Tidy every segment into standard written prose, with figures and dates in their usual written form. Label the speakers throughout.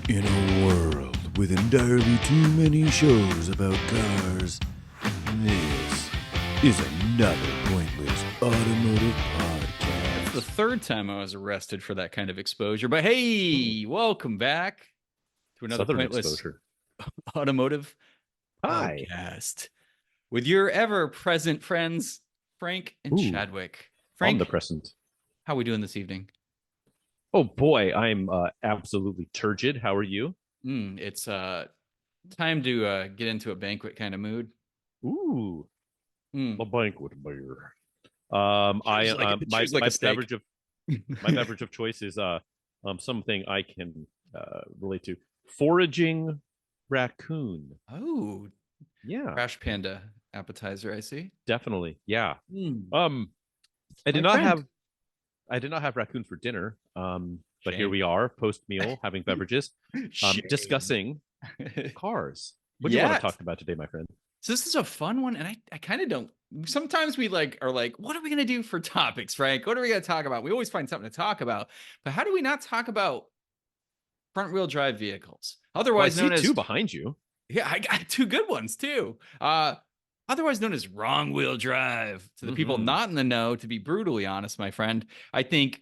Speaker 1: In a world with entirely too many shows about cars, this is another pointless automotive
Speaker 2: It's the
Speaker 1: podcast.
Speaker 2: third time I was arrested for that kind of exposure. But hey, welcome back to another
Speaker 3: Southern
Speaker 2: pointless
Speaker 3: exposure.
Speaker 2: automotive
Speaker 3: Hi.
Speaker 2: podcast with your ever present friends, Frank and
Speaker 3: Ooh,
Speaker 2: Chadwick. Frank,
Speaker 3: omnipresent.
Speaker 2: how are we doing this evening?
Speaker 3: Oh boy, I'm absolutely turgid. How are you?
Speaker 2: It's time to get into a banquet kind of mood.
Speaker 3: Ooh,
Speaker 2: Mm.
Speaker 3: a banquet beer. I
Speaker 2: Choose like choose like a
Speaker 3: my
Speaker 2: steak.
Speaker 3: beverage of choice is something I can relate to. Foraging raccoon.
Speaker 2: Oh,
Speaker 3: Yeah,
Speaker 2: Crash Panda appetizer, I see.
Speaker 3: definitely. Yeah.
Speaker 2: Mm.
Speaker 3: Um, I
Speaker 2: My
Speaker 3: did not
Speaker 2: friend.
Speaker 3: have I did not have raccoon for dinner. But here
Speaker 2: Shame.
Speaker 3: we are, post meal, having beverages,
Speaker 2: Shame.
Speaker 3: discussing cars. What do you want to
Speaker 2: Yeah.
Speaker 3: talk about today, my friend?
Speaker 2: So this is a fun one, and I kind of don't. Sometimes we are like, what are we gonna do for topics, Frank? What are we gonna talk about? We always find something to talk about, but how do we not talk about front wheel drive vehicles,
Speaker 3: Well, I
Speaker 2: otherwise
Speaker 3: see
Speaker 2: known
Speaker 3: two
Speaker 2: as
Speaker 3: behind you.
Speaker 2: yeah, I got two good ones too. Otherwise known as wrong wheel drive. To the people
Speaker 3: Hmm.
Speaker 2: not in the know, to be brutally honest, my friend, I think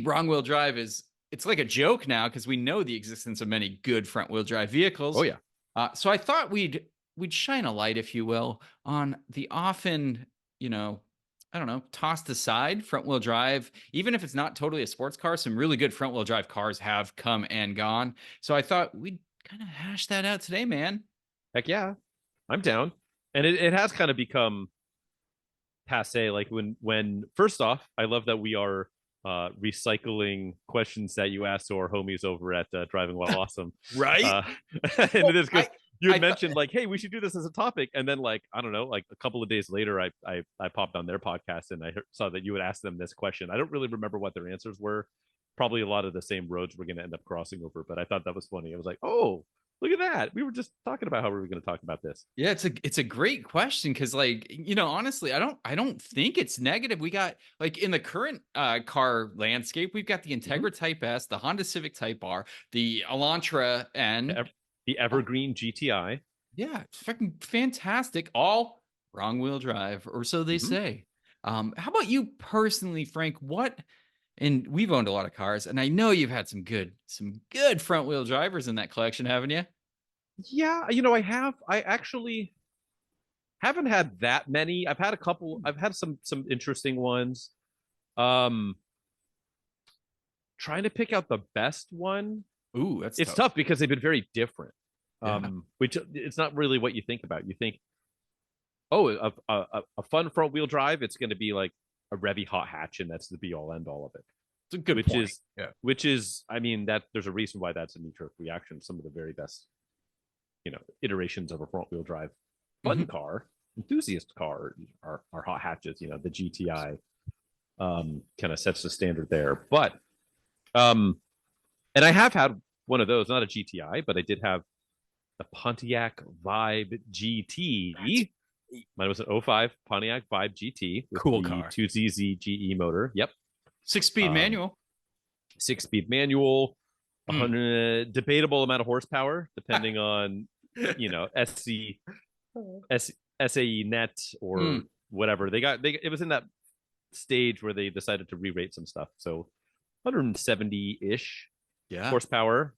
Speaker 2: wrong wheel drive is it's like a joke now because we know the existence of many good front wheel drive
Speaker 3: Oh
Speaker 2: vehicles.
Speaker 3: yeah.
Speaker 2: So I thought we'd shine a light, if you will, on the often, I don't know, tossed aside front wheel drive. Even if it's not totally a sports car, some really good front wheel drive cars have come and gone. So I thought we'd kind of hash that out today, man.
Speaker 3: Heck yeah. I'm down. And it has kind of become passe. Like when first off, I love that we are recycling questions that you asked to our homies over at Driving While Awesome.
Speaker 2: Right?
Speaker 3: Uh, and
Speaker 2: Well,
Speaker 3: it is because you
Speaker 2: I
Speaker 3: had
Speaker 2: thought,
Speaker 3: mentioned like, hey, we should do this as a topic, and then like I don't know, like a couple of days later, I popped on their podcast and saw that you would ask them this question. I don't really remember what their answers were. Probably a lot of the same roads we're going to end up crossing over, but I thought that was funny. I was like, oh, look at that. We were just talking about how we were going to talk about this.
Speaker 2: yeah, it's a great question because honestly, I don't think it's negative. We got like in the current car landscape, we've got the
Speaker 3: Mhm.
Speaker 2: Integra Type S, the Honda Civic Type R, the Elantra N.
Speaker 3: The
Speaker 2: Uh,
Speaker 3: Evergreen GTI.
Speaker 2: yeah, it's fucking fantastic. All wrong wheel drive, or so they
Speaker 3: Mhm.
Speaker 2: say. How about you personally, Frank? And we've owned a lot of cars, and I know you've had some good front wheel drivers in that collection, haven't you?
Speaker 3: Yeah, I actually haven't had that many. I've had a couple. I've had some interesting ones. Um, Trying to pick out the best one.
Speaker 2: Ooh, that's
Speaker 3: It's
Speaker 2: tough.
Speaker 3: tough because they've been very different.
Speaker 2: Yeah.
Speaker 3: Which it's not really what you think about. You think, oh, a fun front wheel drive. It's going to be like a Revy hot hatch, and that's the be all end all of it.
Speaker 2: It's a good
Speaker 3: Which
Speaker 2: point.
Speaker 3: is
Speaker 2: Yeah.
Speaker 3: which is, I mean, that there's a reason why that's a knee jerk reaction. Some of the very best, iterations of a front wheel drive fun
Speaker 2: Mhm.
Speaker 3: car, enthusiast car are hot hatches. The GTI kind of sets the standard there. But um, and I have had one of those, not a GTI, but I did have the Pontiac Vibe GT. Mine was an '05 Pontiac Vibe GT with
Speaker 2: Cool
Speaker 3: the
Speaker 2: car.
Speaker 3: 2ZZ GE motor. Yep.
Speaker 2: 6 speed
Speaker 3: Um,
Speaker 2: manual.
Speaker 3: 6-speed manual,
Speaker 2: Mm.
Speaker 3: 100 debatable amount of horsepower, depending on, SAE net or
Speaker 2: Mm.
Speaker 3: whatever. It was in that stage where they decided to re-rate some stuff. So 170-ish
Speaker 2: Yeah.
Speaker 3: horsepower.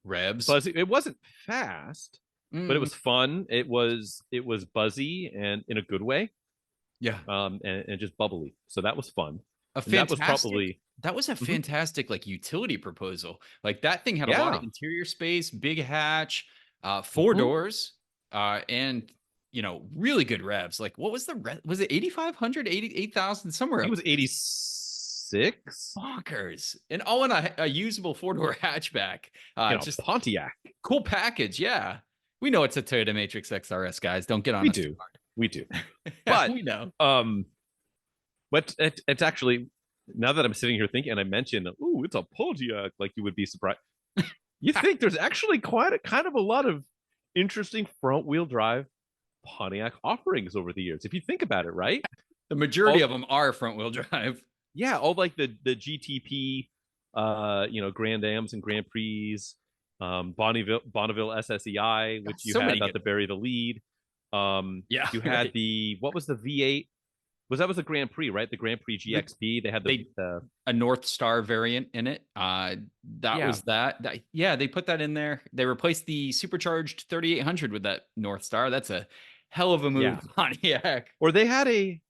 Speaker 2: Rebs.
Speaker 3: Buzzy. It wasn't fast, but it
Speaker 2: Mm.
Speaker 3: was fun. It was buzzy and in a good way.
Speaker 2: Yeah.
Speaker 3: And just bubbly. So that was fun.
Speaker 2: A
Speaker 3: And that was
Speaker 2: fantastic.
Speaker 3: probably
Speaker 2: That was a
Speaker 3: mhm.
Speaker 2: fantastic like utility proposal. Like that thing had a lot of
Speaker 3: Yeah.
Speaker 2: interior space, big hatch, four
Speaker 3: Mhm.
Speaker 2: doors, and really good revs. Like what was was it 8,500, 88,000
Speaker 3: I
Speaker 2: somewhere
Speaker 3: think it
Speaker 2: up
Speaker 3: was 86
Speaker 2: bonkers, and all in a usable four-door hatchback. Just
Speaker 3: Pontiac.
Speaker 2: cool package. Yeah. We know it's a Toyota Matrix XRS, guys. Don't get on
Speaker 3: We
Speaker 2: us too
Speaker 3: do. We do.
Speaker 2: hard.
Speaker 3: But
Speaker 2: We know.
Speaker 3: um but it's actually, now that I'm sitting here thinking and I mentioned, oh, it's a Pontiac, like you would be surprised. You think there's actually quite a kind of a lot of interesting front wheel drive Pontiac offerings over the years. If you think about it, right?
Speaker 2: The majority
Speaker 3: All
Speaker 2: of them are front wheel drive.
Speaker 3: Yeah, all like the GTP, Grand Ams and Grand Prix, Bonneville SSEI, which you
Speaker 2: So
Speaker 3: had
Speaker 2: many
Speaker 3: about
Speaker 2: good.
Speaker 3: to bury the lead.
Speaker 2: Yeah,
Speaker 3: You had
Speaker 2: right.
Speaker 3: what was the V8? That was the Grand Prix, right? The Grand Prix
Speaker 2: The-
Speaker 3: GXP. They had
Speaker 2: They
Speaker 3: the
Speaker 2: a North Star variant in it. That
Speaker 3: yeah,
Speaker 2: was that. Yeah, they put that in there. They replaced the supercharged 3800 with that North Star. That's a hell of a move,
Speaker 3: yeah.
Speaker 2: Pontiac.
Speaker 3: Or they had a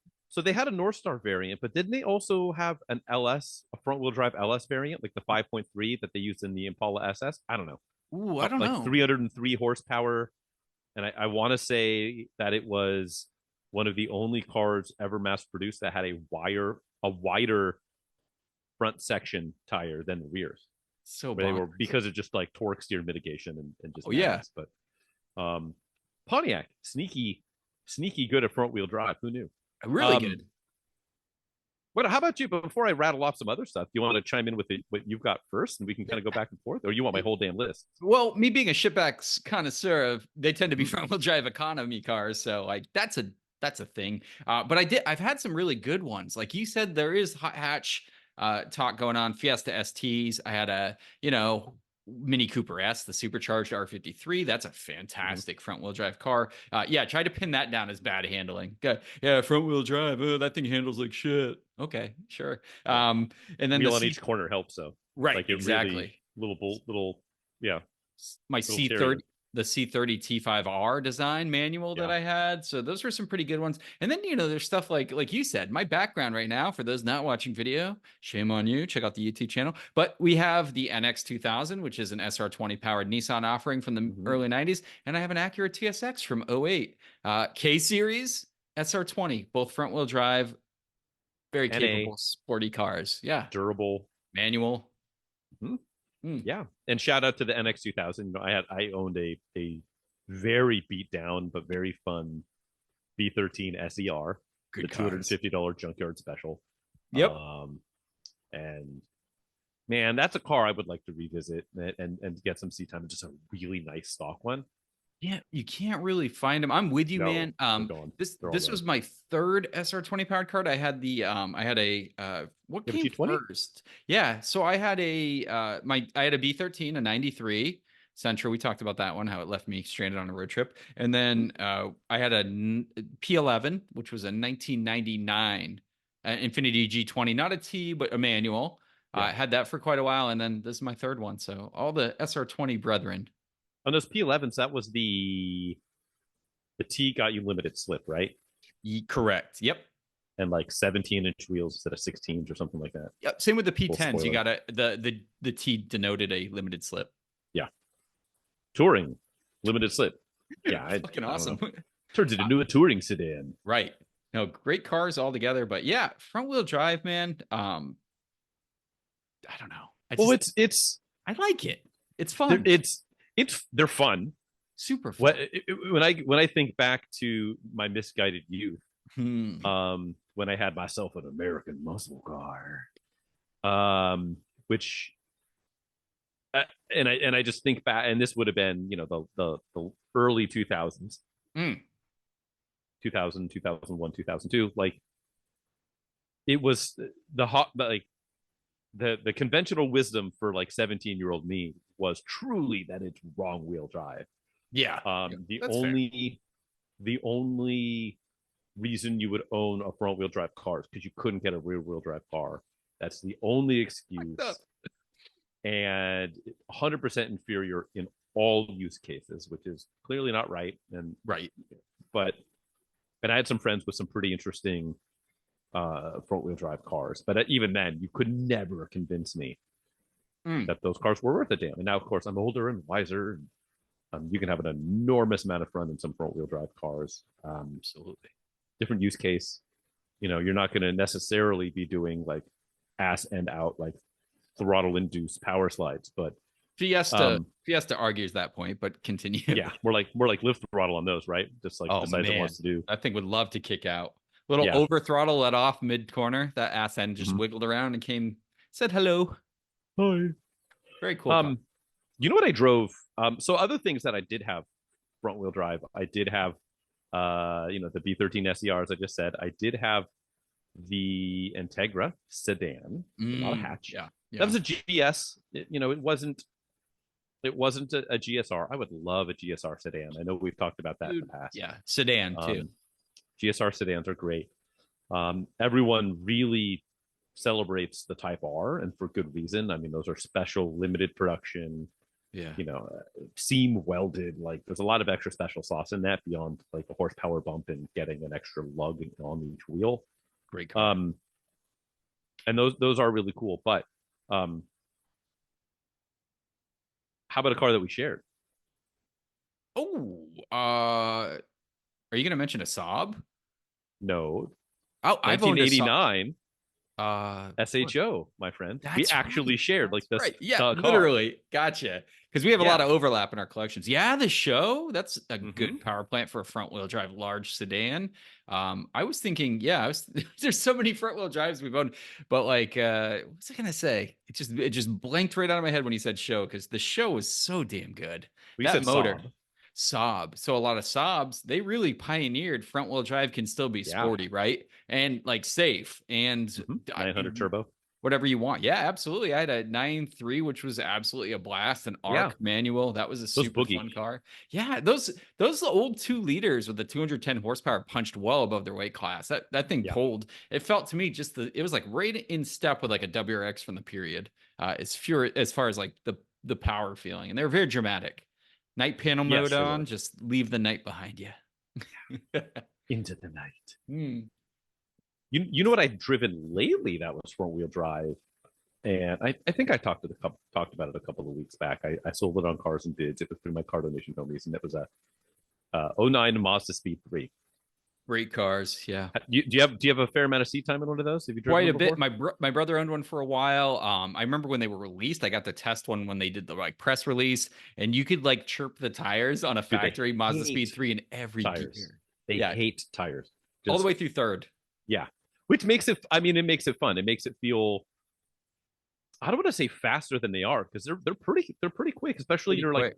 Speaker 3: North Star variant, but didn't they also have an LS, a front wheel drive LS variant, like the 5.3 that they used in the Impala SS? I don't know.
Speaker 2: Ooh, I don't
Speaker 3: Like
Speaker 2: know.
Speaker 3: 303 horsepower. And I want to say that it was one of the only cars ever mass produced that had a wider front section tire than the rears,
Speaker 2: So
Speaker 3: where they
Speaker 2: bonkers.
Speaker 3: were, because of just like torque steer mitigation and just
Speaker 2: Oh yeah,
Speaker 3: madness. But Pontiac, sneaky good at front wheel drive. Who knew?
Speaker 2: really
Speaker 3: Um,
Speaker 2: good.
Speaker 3: how about you? Before I rattle off some other stuff, do you want to chime in with what you've got first, and we can kind of go back and forth, or you want my whole damn list?
Speaker 2: Well, me being a shipbacks connoisseur, they tend to be
Speaker 3: Mhm.
Speaker 2: front wheel drive economy cars, so like that's a thing. I've had some really good ones. Like you said, there is hot hatch talk going on. Fiesta STs. I had a Mini Cooper S, the supercharged R53. That's a
Speaker 3: Mhm.
Speaker 2: fantastic front wheel drive car. Yeah, try to pin that down as bad handling. Yeah, front wheel drive. Oh, that thing handles like shit. Okay, sure.
Speaker 3: Yeah.
Speaker 2: And then the
Speaker 3: Wheel on
Speaker 2: C
Speaker 3: each corner helps, though.
Speaker 2: right,
Speaker 3: Like it really
Speaker 2: exactly.
Speaker 3: yeah,
Speaker 2: My
Speaker 3: little stereo.
Speaker 2: C30 C30 T5R design manual that
Speaker 3: Yeah.
Speaker 2: I had. So those were some pretty good ones. And then there's stuff like you said, my background right now for those not watching video, shame on you, check out the YouTube channel. But we have the NX 2000, which is an SR20 powered Nissan offering from the
Speaker 3: Mhm.
Speaker 2: early 90s, and I have an Acura TSX from '08. K series SR20, both front wheel drive, very
Speaker 3: NA,
Speaker 2: capable sporty cars. Yeah,
Speaker 3: durable.
Speaker 2: manual.
Speaker 3: Mhm.
Speaker 2: Mm,
Speaker 3: Yeah. And shout out to the NX 2000. I owned a very beat down but very fun V13 SER, the
Speaker 2: good cars.
Speaker 3: $250 junkyard special.
Speaker 2: Yep.
Speaker 3: And man, that's a car I would like to revisit and get some seat time. Just a really nice stock one.
Speaker 2: Yeah, you can't really find them. I'm with you,
Speaker 3: No,
Speaker 2: man.
Speaker 3: they're gone.
Speaker 2: This
Speaker 3: They're all
Speaker 2: this
Speaker 3: gone.
Speaker 2: was my third SR20 powered card. I had a what
Speaker 3: You have a
Speaker 2: came
Speaker 3: G20?
Speaker 2: first? Yeah, so I had I had a B13, a 93 Sentra. We talked about that one, how it left me stranded on a road trip. And then I had a P11, which was a 1999 Infinity G20, not a T, but a manual.
Speaker 3: Yeah.
Speaker 2: I had that for quite a while, and then this is my third one. So all the SR20 brethren.
Speaker 3: On those P11s, that was the T got you limited slip, right?
Speaker 2: Correct. Yep.
Speaker 3: And like 17-inch wheels instead of 16s or something like that.
Speaker 2: Yep. Same with the
Speaker 3: Full
Speaker 2: P10s. You
Speaker 3: spoiler.
Speaker 2: got the T denoted a limited slip.
Speaker 3: Yeah. Touring, limited slip. Yeah,
Speaker 2: Fucking
Speaker 3: I don't
Speaker 2: awesome.
Speaker 3: know. Turns it into a touring sedan.
Speaker 2: Right. No, great cars all together. But yeah, front wheel drive, man. I don't know.
Speaker 3: Well, it's
Speaker 2: I like it. It's fun.
Speaker 3: they're fun.
Speaker 2: Super fun.
Speaker 3: What when I think back to my misguided youth,
Speaker 2: Hmm.
Speaker 3: when I had myself an American muscle car, which and I just think back, and this would have been the early 2000s,
Speaker 2: Mm.
Speaker 3: 2000, 2001, 2002. Like it was the hot, like the conventional wisdom for like 17-year-old me was truly that it's wrong wheel drive.
Speaker 2: Yeah.
Speaker 3: The
Speaker 2: That's fair.
Speaker 3: only reason you would own a front wheel drive car is because you couldn't get a rear wheel drive car. That's the only excuse, and 100% inferior in all use cases, which is clearly not right. And
Speaker 2: Right.
Speaker 3: but I had some friends with some pretty interesting front wheel drive cars, but even then, you could never convince me
Speaker 2: Mm.
Speaker 3: that those cars were worth a damn. And now, of course, I'm older and wiser. And, you can have an enormous amount of fun in some front wheel drive cars.
Speaker 2: Absolutely.
Speaker 3: Different use case. You're not going to necessarily be doing like ass end out, like throttle induced power slides, but
Speaker 2: Fiesta argues that point, but continue.
Speaker 3: yeah, more like lift throttle on those, right? Just like
Speaker 2: Oh
Speaker 3: decides it
Speaker 2: man,
Speaker 3: wants to do.
Speaker 2: that thing would love to kick out. Little
Speaker 3: Yeah.
Speaker 2: over throttle let off mid corner. That ass end just
Speaker 3: Mhm.
Speaker 2: wiggled around and said hello.
Speaker 3: Hi.
Speaker 2: Very cool car.
Speaker 3: You know what I drove? So other things that I did have front wheel drive, I did have, the B13 SER, as I just said. I did have the Integra sedan, so not a hatch.
Speaker 2: Yeah.
Speaker 3: That was a GS. It wasn't. It wasn't a GSR. I would love a GSR sedan. I know we've talked about that in the past.
Speaker 2: Yeah, sedan too.
Speaker 3: GSR sedans are great. Everyone really celebrates the Type R, and for good reason. I mean, those are special, limited production.
Speaker 2: Yeah.
Speaker 3: Seam welded. Like, there's a lot of extra special sauce in that beyond like a horsepower bump and getting an extra lug on each wheel.
Speaker 2: Great car.
Speaker 3: And those are really cool. But how about a car that we shared?
Speaker 2: Oh, are you going to mention a Saab?
Speaker 3: No.
Speaker 2: Oh, I've owned a Saab.
Speaker 3: 1989 SHO, my friend. We
Speaker 2: That's
Speaker 3: actually
Speaker 2: right.
Speaker 3: shared
Speaker 2: That's
Speaker 3: like this.
Speaker 2: right. Yeah,
Speaker 3: car.
Speaker 2: literally. Gotcha. Because we have a
Speaker 3: Yeah.
Speaker 2: lot of overlap in our collections. Yeah, the show. That's a
Speaker 3: Mhm.
Speaker 2: good power plant for a front wheel drive large sedan. I was thinking, there's so many front wheel drives we've owned, but like, what was I gonna say? It just blanked right out of my head when you said show, because the show was so damn good.
Speaker 3: We
Speaker 2: That
Speaker 3: said
Speaker 2: motor.
Speaker 3: Saab.
Speaker 2: Saab. So a lot of Saabs, they really pioneered front wheel drive can still be
Speaker 3: Yeah.
Speaker 2: sporty, right? And like safe and
Speaker 3: 900 turbo.
Speaker 2: whatever you want. Yeah, absolutely. I had a 9.3, which was absolutely a blast, an ARC manual. That was a super fun car. Yeah, those old 2 liters with the 210 horsepower punched well above their weight class. That thing pulled. It felt to me it was like right in step with like a WRX from the period. As far as like the power feeling, and they were very dramatic. Night panel mode on, just leave the night behind you.
Speaker 3: Into the night. You know what I've driven lately that was front wheel drive, and I think I talked about it a couple of weeks back. I sold it on Cars and Bids. It was through my car donation homies, and it was a 09 Mazda Speed 3.
Speaker 2: Great cars, yeah.
Speaker 3: Do you have a fair amount of seat time in one of those? Have you driven
Speaker 2: quite a bit? My brother owned one for a while. I remember when they were released. I got to test one when they did the like press release, and you could like chirp the tires on a factory Mazda Speed 3 in every gear.
Speaker 3: They hate tires
Speaker 2: all the way through third.
Speaker 3: Yeah, which makes it. I mean, it makes it fun. It makes it feel. I don't want to say faster than they are, because they're pretty quick, especially like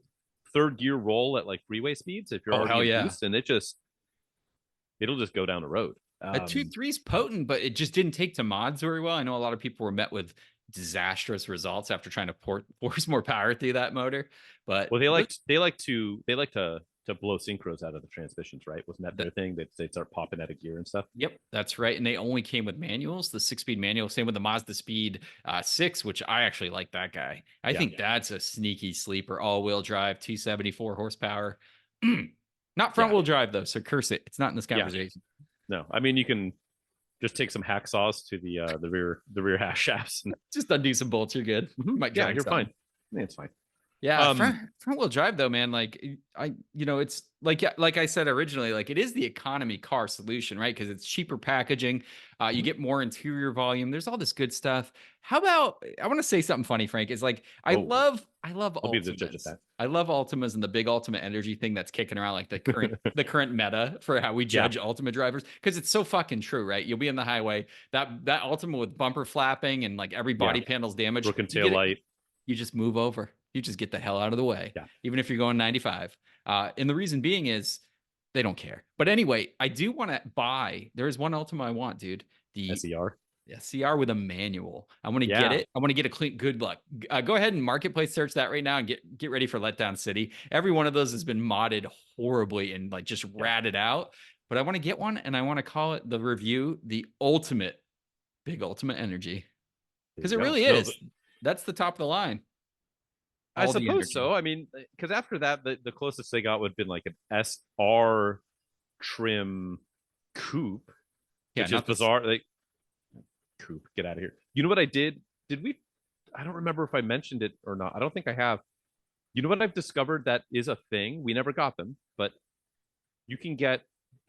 Speaker 3: third gear roll at like freeway speeds. If you're already in boost, and it'll just go down the road.
Speaker 2: A 2.3 is potent, but it just didn't take to mods very well. I know a lot of people were met with disastrous results after trying to force more power through that motor. But
Speaker 3: they like to blow synchros out of the transmissions, right? Wasn't that their thing? They'd start popping out of gear and stuff.
Speaker 2: Yep, that's right. And they only came with manuals, the 6-speed manual. Same with the Mazda Speed 6, which I actually like that guy. I think that's a sneaky sleeper, all-wheel drive, 274 horsepower. Not front-wheel drive though, so curse it. It's not in this conversation.
Speaker 3: No, I mean, you can just take some hacksaws to the rear hash shafts and
Speaker 2: just undo some bolts. You're good.
Speaker 3: You're fine. It's fine.
Speaker 2: Yeah, front wheel drive though, man. Like it's like I said originally, like it is the economy car solution, right? Because it's cheaper packaging, you get more interior volume. There's all this good stuff. How about I want to say something funny, Frank? Is like I love Ultimas. I love Ultimas and the big Ultima energy thing that's kicking around, like the current meta for how we judge Ultima drivers, because it's so fucking true, right? You'll be in the highway, that Ultima with bumper flapping and like every body panel's damaged,
Speaker 3: broken tail light.
Speaker 2: You just move over. You just get the hell out of the way, even if you're going 95. And the reason being is they don't care. But anyway, I do want to buy. There is one Ultima I want, dude. The
Speaker 3: SER.
Speaker 2: Yeah, CR with a manual. I want to get it. I want to get a clean. Good luck. Go ahead and marketplace search that right now and get ready for Letdown City. Every one of those has been modded horribly and like just ratted out. But I want to get one, and I want to call it the review, the ultimate big Ultima energy, because it really is. That's the top of the line.
Speaker 3: I suppose so. I mean, because after that, the closest they got would have been like an SR trim coupe, which is bizarre. Like, coupe, get out of here. You know what I did? Did we? I don't remember if I mentioned it or not. I don't think I have. You know what I've discovered that is a thing? We never got them, but you can get.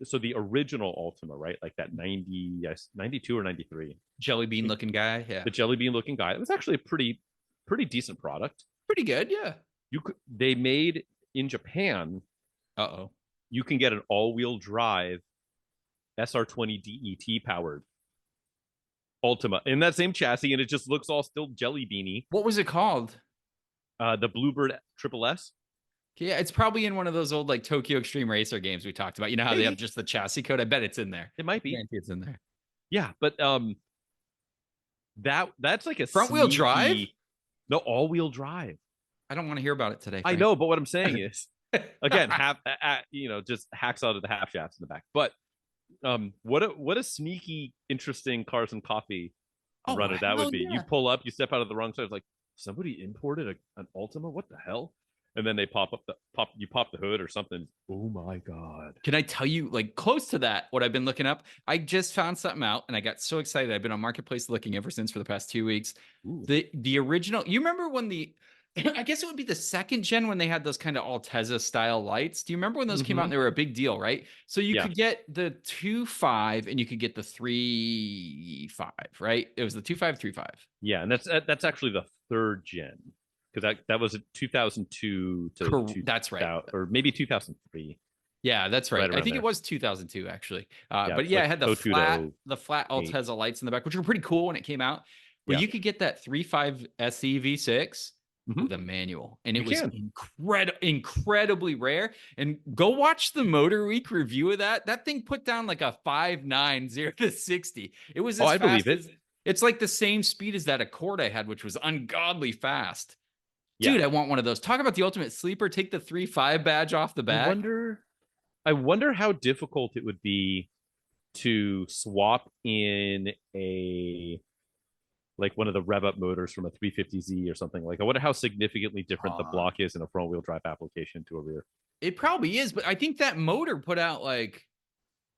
Speaker 3: So the original Ultima, right? Like that 92 or 93.
Speaker 2: Jelly bean looking guy. Yeah.
Speaker 3: The jelly bean looking guy. It was actually a pretty decent product.
Speaker 2: Pretty good, yeah.
Speaker 3: They made in Japan. You can get an all-wheel drive SR20 DET powered Ultima in that same chassis, and it just looks all still jelly beany.
Speaker 2: What was it called?
Speaker 3: The Bluebird Triple S.
Speaker 2: Yeah, it's probably in one of those old like Tokyo Extreme Racer games we talked about. You know how they have just the chassis code? I bet it's in there.
Speaker 3: It might be.
Speaker 2: It's in there.
Speaker 3: Yeah, but That's like a
Speaker 2: Front-wheel drive?
Speaker 3: sneaky- No, all-wheel drive.
Speaker 2: I don't want to hear about it today,
Speaker 3: I
Speaker 2: Frank.
Speaker 3: know, but what I'm saying is, again, just hacks out of the half shafts in the back. But what a sneaky, interesting cars and coffee runner that would be.
Speaker 2: Yeah.
Speaker 3: You pull up, you step out of the wrong side. It's like somebody imported an Ultima. What the hell? And then they you pop the hood or something. Oh my god!
Speaker 2: Can I tell you, like, close to that, what I've been looking up? I just found something out, and I got so excited. I've been on Marketplace looking ever since for the past 2 weeks.
Speaker 3: Ooh.
Speaker 2: The original, you remember when I guess it would be the second gen when they had those kind of Altezza style lights. Do you remember when those came out and they were a big deal, right? So you could get the 2.5 and you could get the 3.5, right? It was the 2.5, 3.5.
Speaker 3: Yeah, and that's actually the third gen because that was a 2002 to
Speaker 2: that's right,
Speaker 3: or maybe 2003.
Speaker 2: Yeah, that's right. I think
Speaker 3: there.
Speaker 2: It was 2002 actually.
Speaker 3: But
Speaker 2: yeah, it had the
Speaker 3: 02
Speaker 2: the flat Altezza lights in the back, which were pretty cool when it came out. But you could get that 3.5 SE V6 with a manual, and it was incredibly rare. And go watch the Motor Week review of that. That thing put down like a 5.9 0 to 60. It was as
Speaker 3: I believe
Speaker 2: fast
Speaker 3: it.
Speaker 2: It's like the same speed as that Accord I had, which was ungodly fast.
Speaker 3: Yeah.
Speaker 2: Dude, I want one of those. Talk about the ultimate sleeper. Take the 3.5 badge off the back.
Speaker 3: I wonder how difficult it would be to swap in one of the rev up motors from a 350Z or something. Like, I wonder how significantly different the block is in a front wheel drive application to a rear.
Speaker 2: It probably is, but I think that motor put out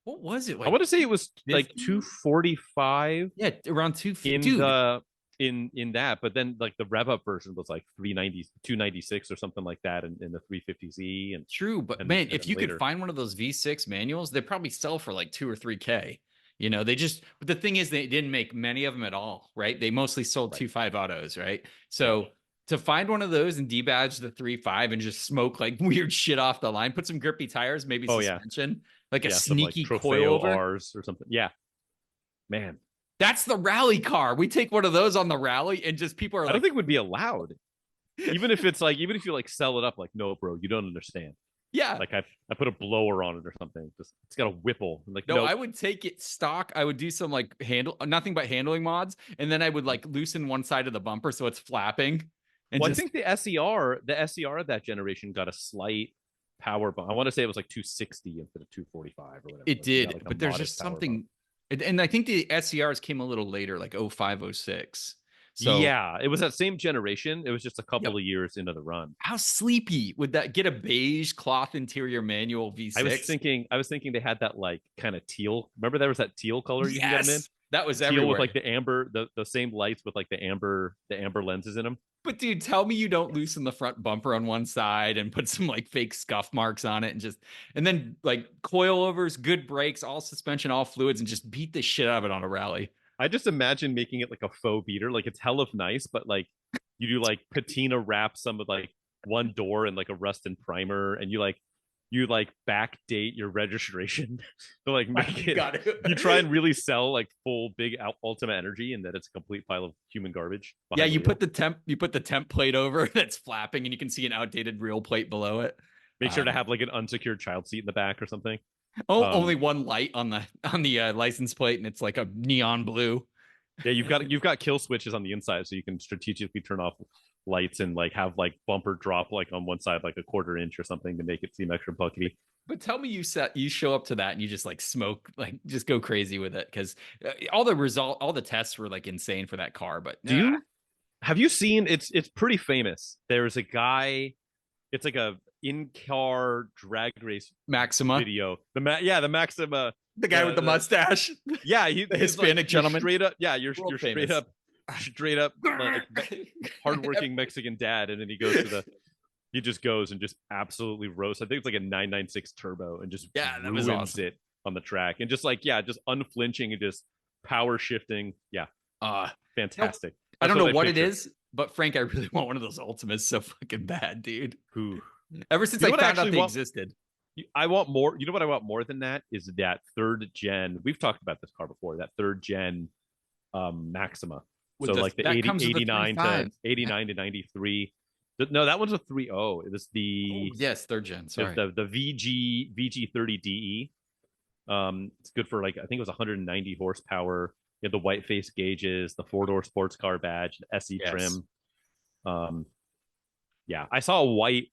Speaker 2: what was it?
Speaker 3: I want to say it was 50? Like 245.
Speaker 2: Yeah, around 250
Speaker 3: in that, but then like the rev up version was like 296 or something like that in the 350Z. And
Speaker 2: true, but man, if you could find one of those V6 manuals, they probably sell for like 2 or 3K. You know, but the thing is, they didn't make many of them at all, right? They mostly sold 2.5 autos, right? So to find one of those and debadge the 3.5 and just smoke like weird shit off the line, put some grippy tires, maybe suspension, like a sneaky coilover
Speaker 3: R's or something. Yeah, man.
Speaker 2: That's the rally car. We take one of those on the rally and just people are like,
Speaker 3: I don't think it would be allowed. Even if you like sell it up, like, no, bro, you don't understand.
Speaker 2: Yeah.
Speaker 3: Like I put a blower on it or something. Just it's got a whipple. Like,
Speaker 2: no, I would take it stock. I would do some like nothing but handling mods. And then I would like loosen one side of the bumper so it's flapping. And
Speaker 3: I think the SER of that generation got a slight power bump. I want to say it was like 260 instead of 245 or whatever.
Speaker 2: It did, but there's just something. And I think the SCRs came a little later, like 05, 06. So
Speaker 3: yeah, it was that same generation. It was just a couple of years into the run.
Speaker 2: How sleepy would that get? A beige cloth interior manual V6?
Speaker 3: I was thinking they had that like kind of teal. Remember there was that teal color you can get them in?
Speaker 2: That was
Speaker 3: teal
Speaker 2: everywhere.
Speaker 3: With like the amber, the same lights with like the amber lenses in them.
Speaker 2: But dude, tell me you don't loosen the front bumper on one side and put some like fake scuff marks on it and then like coilovers, good brakes, all suspension, all fluids, and just beat the shit out of it on a rally.
Speaker 3: I just imagine making it like a faux beater. Like, it's hell of nice, but like you do like patina wrap some of like one door and like a rust and primer, and you backdate your registration to like make it. You try and really sell like full big Ultima Energy, and that it's a complete pile of human garbage.
Speaker 2: Yeah, you put the temp plate over that's flapping, and you can see an outdated real plate below it.
Speaker 3: Make sure to have like an unsecured child seat in the back or something.
Speaker 2: Only one light on the license plate, and it's like a neon blue.
Speaker 3: Yeah, you've got kill switches on the inside, so you can strategically turn off lights and like have like bumper drop like on one side like a 1/4 inch or something to make it seem extra buckety.
Speaker 2: But tell me you show up to that and you just like smoke, like just go crazy with it, because all the tests were like insane for that car. But
Speaker 3: have you seen it's pretty famous. There's a guy, it's like a in-car drag race
Speaker 2: Maxima
Speaker 3: video. The Maxima,
Speaker 2: the guy with the mustache.
Speaker 3: Yeah,
Speaker 2: the Hispanic gentleman.
Speaker 3: Straight up, yeah, you're straight up like hardworking Mexican dad, and then he just goes and just absolutely roasts. I think it's like a 996 turbo and just
Speaker 2: that was awesome.
Speaker 3: It on the track, and just like just unflinching and just power shifting. Yeah, fantastic.
Speaker 2: I don't know what it is, but Frank, I really want one of those Ultimas so fucking bad, dude. Ever since I found out they existed.
Speaker 3: I want more. You know what I want more than that is that 3rd gen. We've talked about this car before. That 3rd gen Maxima. So like the 89 to 93. No, that one's a 3.0. It was the
Speaker 2: 3rd gen. Sorry,
Speaker 3: the VG30DE. It's good for like I think it was 190 horsepower. You had the white face gauges, the 4-door sports car badge, the SE
Speaker 2: Yes.
Speaker 3: trim. Yeah, I saw a white,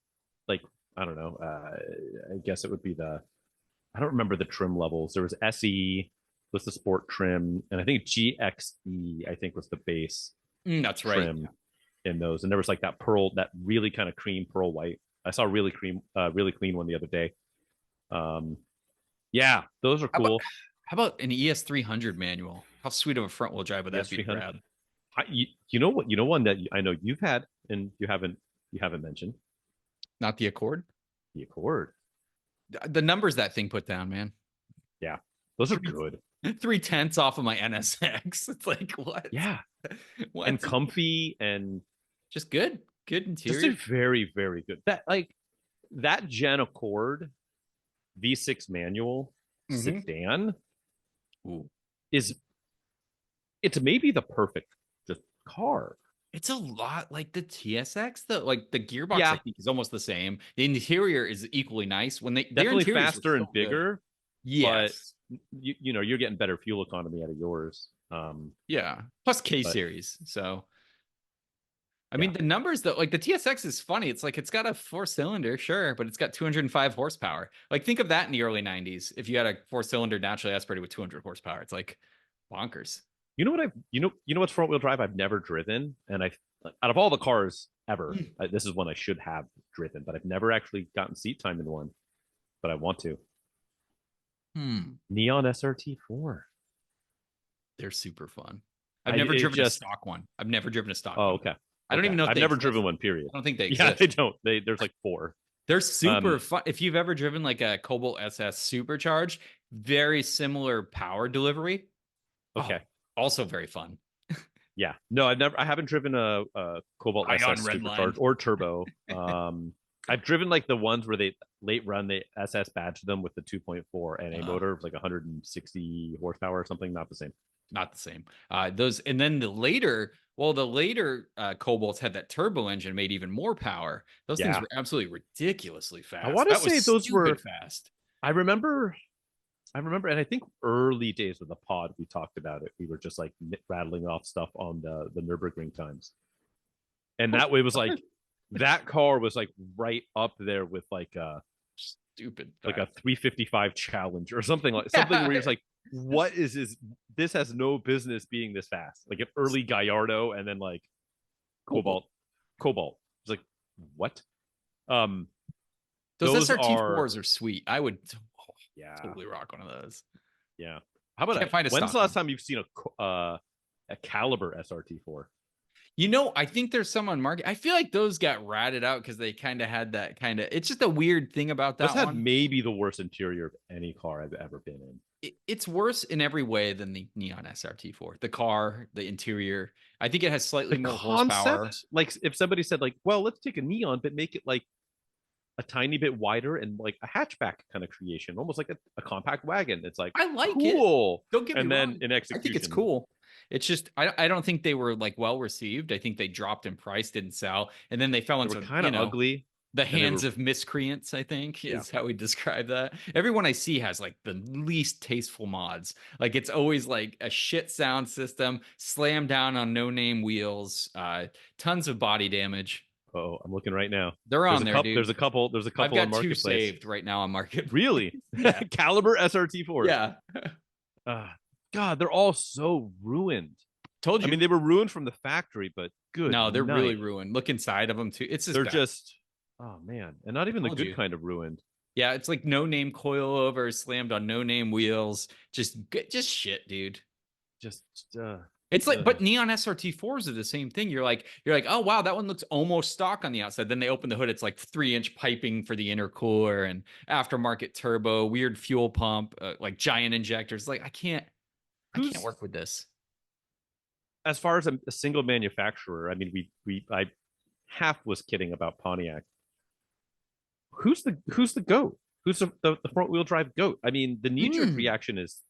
Speaker 3: like, I don't know. I guess it would be I don't remember the trim levels. There was SE was the sport trim, and I think GXE I think was the base
Speaker 2: That's right.
Speaker 3: trim in those. And there was like that really kind of cream pearl white. I saw a really really clean one the other day. Yeah, those are cool.
Speaker 2: How about an ES300 manual? How sweet of a front wheel drive would that be to
Speaker 3: ES300.
Speaker 2: grab?
Speaker 3: You know what? You know one that I know you've had and you haven't mentioned
Speaker 2: Not the Accord.
Speaker 3: the Accord.
Speaker 2: The numbers that thing put down, man.
Speaker 3: Yeah, those are good.
Speaker 2: 3/10 off of my NSX. It's like what?
Speaker 3: Yeah,
Speaker 2: What?
Speaker 3: and comfy and
Speaker 2: Just good
Speaker 3: just
Speaker 2: interior.
Speaker 3: a very very good. That Gen Accord V6 manual sedan
Speaker 2: Ooh.
Speaker 3: is it's maybe the perfect just car.
Speaker 2: It's a lot like the TSX, though. Like the gearbox,
Speaker 3: Yeah.
Speaker 2: I think, is almost the same. The interior is equally nice. When their
Speaker 3: Definitely
Speaker 2: interiors were
Speaker 3: faster and
Speaker 2: so good.
Speaker 3: bigger.
Speaker 2: Yes.
Speaker 3: But you know you're getting better fuel economy out of yours.
Speaker 2: Yeah. Plus K
Speaker 3: but-
Speaker 2: series. So I
Speaker 3: Yeah.
Speaker 2: mean the numbers though, like the TSX is funny. It's like it's got a 4-cylinder, sure, but it's got 205 horsepower. Like think of that in the early 90s. If you had a 4-cylinder naturally aspirated with 200 horsepower, it's like bonkers.
Speaker 3: You know what you know what's front wheel drive I've never driven, and out of all the cars ever, this is one I should have driven, but I've never actually gotten seat time in one, but I want to. Neon SRT4.
Speaker 2: They're super fun. I've never driven a stock one. I've never driven a stock one.
Speaker 3: Okay.
Speaker 2: I don't even know if
Speaker 3: I've never driven one, period.
Speaker 2: I don't think they exist.
Speaker 3: Yeah, they don't. There's like 4.
Speaker 2: They're super fun. If you've ever driven like a Cobalt SS Supercharged, very similar power delivery.
Speaker 3: Okay.
Speaker 2: Also very fun.
Speaker 3: Yeah. No, I haven't driven a Cobalt SS Supercharged or Turbo. I've driven like the ones where they late run the SS badge them with the 2.4 NA motor, like 160 horsepower or something. Not the same.
Speaker 2: Not the same. Those, and then the later Cobalts had that turbo engine, made even more power. Those things were absolutely ridiculously fast.
Speaker 3: I want to say those were
Speaker 2: fast.
Speaker 3: I remember, and I think early days of the pod we talked about it. We were just like rattling off stuff on the Nürburgring times, and that way was like that car was like right up there with like a
Speaker 2: stupid
Speaker 3: like a 355 challenge or something like something where you're just like, what is this has no business being this fast. Like an early Gallardo and then like Cobalt. It's like, what?
Speaker 2: Those SRT4s are sweet. I would totally rock one of those.
Speaker 3: Yeah. How about when's the last time you've seen a Caliber SRT4?
Speaker 2: You know, I think there's some on market. I feel like those got ratted out because they kind of had that kind of. It's just a weird thing about that.
Speaker 3: Those have maybe the worst interior of any car I've ever been in.
Speaker 2: It's worse in every way than the Neon SRT4. The car, the interior. I think it has slightly more horsepower.
Speaker 3: Like if somebody said, like, well, let's take a Neon, but make it like a tiny bit wider and like a hatchback kind of creation, almost like a compact wagon. It's like
Speaker 2: I like
Speaker 3: cool.
Speaker 2: It. Don't get me wrong.
Speaker 3: And then in execution,
Speaker 2: I think it's cool. It's just I don't think they were like well received. I think they dropped in price, didn't sell, and then they fell into
Speaker 3: kind of ugly.
Speaker 2: The hands of miscreants, I think, is how we describe that. Everyone I see has like the least tasteful mods. Like it's always like a shit sound system, slammed down on no-name wheels, tons of body damage.
Speaker 3: Oh, I'm looking right now.
Speaker 2: They're on there, dude.
Speaker 3: There's a couple. I've
Speaker 2: got
Speaker 3: on Marketplace.
Speaker 2: 2 saved right now on Marketplace.
Speaker 3: Really? Yeah. Caliber SRT4.
Speaker 2: Yeah.
Speaker 3: God, they're all so ruined.
Speaker 2: Told you.
Speaker 3: I mean, they were ruined from the factory, but good.
Speaker 2: No, they're really ruined. Look inside of them too. It's just
Speaker 3: they're just. Oh man, and not even the good kind of ruined.
Speaker 2: Yeah, it's like no-name coilover slammed on no-name wheels. Just shit, dude. It's like, but Neon SRT4s are the same thing. You're like, oh wow, that one looks almost stock on the outside. Then they open the hood, it's like 3-inch piping for the intercooler and aftermarket turbo, weird fuel pump, like giant injectors. Like I can't work with this.
Speaker 3: As far as a single manufacturer, I mean, I half was kidding about Pontiac. Who's the GOAT? Who's the front wheel drive GOAT? I mean, the knee-jerk reaction is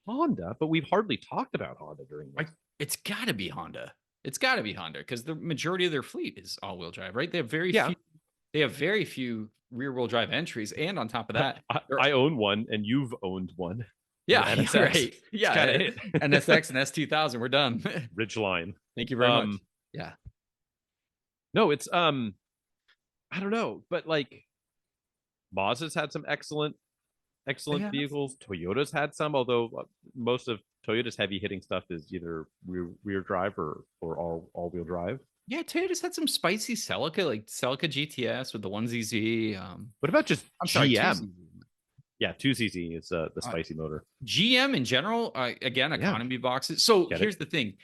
Speaker 3: Honda, but we've hardly talked about Honda during this.
Speaker 2: It's got to be Honda. It's got to be Honda because the majority of their fleet is all-wheel drive, right? They have very few rear-wheel drive entries, and on top of that,
Speaker 3: I own one, and you've owned one.
Speaker 2: Yeah,
Speaker 3: NSX.
Speaker 2: right. Yeah,
Speaker 3: kinda it.
Speaker 2: NSX and S2000. We're done.
Speaker 3: Ridgeline.
Speaker 2: Thank you very much. Yeah.
Speaker 3: No, it's I don't know, but like Mazda's had some excellent
Speaker 2: Yeah.
Speaker 3: vehicles. Toyota's had some, although most of Toyota's heavy hitting stuff is either rear drive or all wheel drive.
Speaker 2: Yeah, Toyota's had some spicy Celica, like Celica GTS with the 1ZZ.
Speaker 3: What about just
Speaker 2: I'm sorry,
Speaker 3: GM?
Speaker 2: 2ZZ.
Speaker 3: Yeah, 2ZZ is the spicy motor.
Speaker 2: GM in general, again,
Speaker 3: Yeah.
Speaker 2: economy boxes. So
Speaker 3: Get it?
Speaker 2: here's the thing.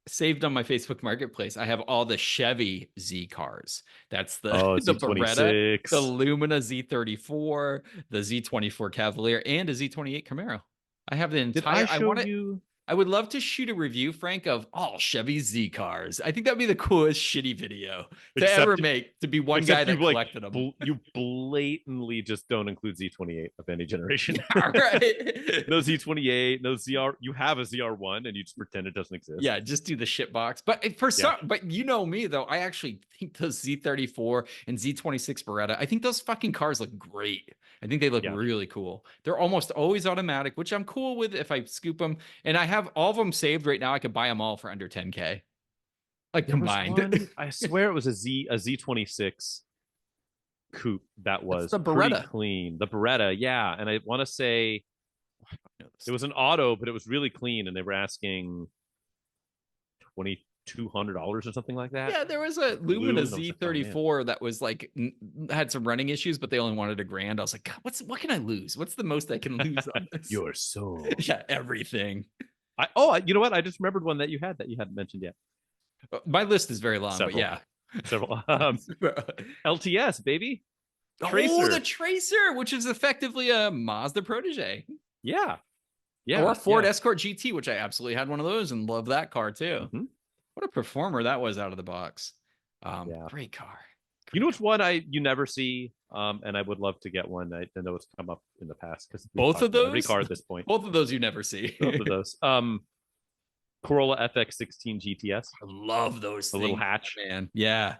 Speaker 2: Saved on my Facebook Marketplace, I have all the Chevy Z cars. That's the the Beretta,
Speaker 3: Z26.
Speaker 2: the Lumina Z34, the Z24 Cavalier, and a Z28 Camaro. I have the
Speaker 3: Did
Speaker 2: entire.
Speaker 3: I show you?
Speaker 2: I would love to shoot a review, Frank, of all Chevy Z cars. I think that'd be the coolest shitty video to
Speaker 3: Except-
Speaker 2: ever make. To be one guy
Speaker 3: Except
Speaker 2: that
Speaker 3: you
Speaker 2: collected them.
Speaker 3: you blatantly just don't include Z28 of any generation.
Speaker 2: All right.
Speaker 3: No Z28, no ZR. You have a ZR1 and you just pretend it doesn't exist.
Speaker 2: Yeah, just do the shit box. But for some, but you know me though, I actually think those Z34 and Z26 Beretta, I think those fucking cars look great. I think they look really cool. They're almost always automatic, which I'm cool with if I scoop them. And I have all of them saved right now. I could buy them all for under 10K. Like combined.
Speaker 3: I swear it was a Z26 coupe that was
Speaker 2: the
Speaker 3: pretty
Speaker 2: Beretta.
Speaker 3: clean. The Beretta, yeah. And I want to say it was an auto, but it was really clean, and they were asking $2,200 or something like that.
Speaker 2: Yeah, there was a Lumina Z34 that was like had some running issues, but they only wanted $1,000. I was like, God, what can I lose? What's the most I can lose on this?
Speaker 3: Your soul.
Speaker 2: Yeah, everything.
Speaker 3: You know what? I just remembered one that you hadn't mentioned yet.
Speaker 2: My list is very long,
Speaker 3: Several.
Speaker 2: but yeah.
Speaker 3: Several. LTS, baby.
Speaker 2: Tracer. Oh, the Tracer, which is effectively a Mazda protege.
Speaker 3: Yeah. Yeah.
Speaker 2: Or Ford Escort GT, which I absolutely had one of those and love that car too.
Speaker 3: Mm-hmm.
Speaker 2: What a performer that was out of the box. Great car.
Speaker 3: You know which one you never see, and I would love to get one. I know it's come up in the past because
Speaker 2: both of those
Speaker 3: every car at this point.
Speaker 2: Both of those you never see.
Speaker 3: Both of those. Corolla FX16 GTS.
Speaker 2: I love those.
Speaker 3: The little hatch,
Speaker 2: man. Yeah.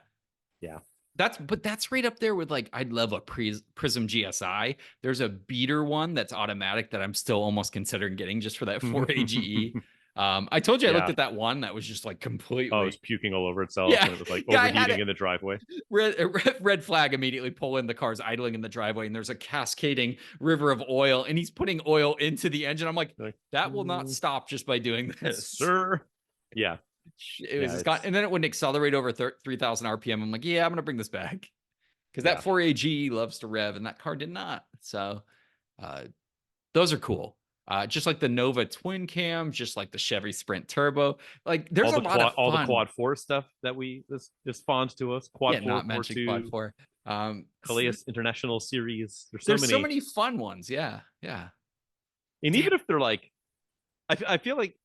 Speaker 2: That's right up there with like I'd love a Prism GSI. There's a beater one that's automatic that I'm still almost considering getting just for that 4AGE. I told you I looked at that one that was just like completely.
Speaker 3: Oh, it was puking all over itself.
Speaker 2: Yeah.
Speaker 3: And it was like overheating in the driveway.
Speaker 2: Red flag immediately. Pull in, the car's idling in the driveway, and there's a cascading river of oil, and he's putting oil into the engine. I'm like, that will not stop just by doing this,
Speaker 3: yes, sir. Yeah.
Speaker 2: And then it wouldn't accelerate over 3,000 RPM. I'm like, yeah, I'm gonna bring this back because that 4AG loves to rev, and that car did not. So, those are cool. Just like the Nova twin cam, just like the Chevy Sprint Turbo. Like there's of fun.
Speaker 3: All the Quad 4 stuff that this spawns to us. Quad 4,
Speaker 2: not mentioning Quad 4.
Speaker 3: Calais International Series.
Speaker 2: There's so many fun ones. Yeah.
Speaker 3: And even if they're like, I feel like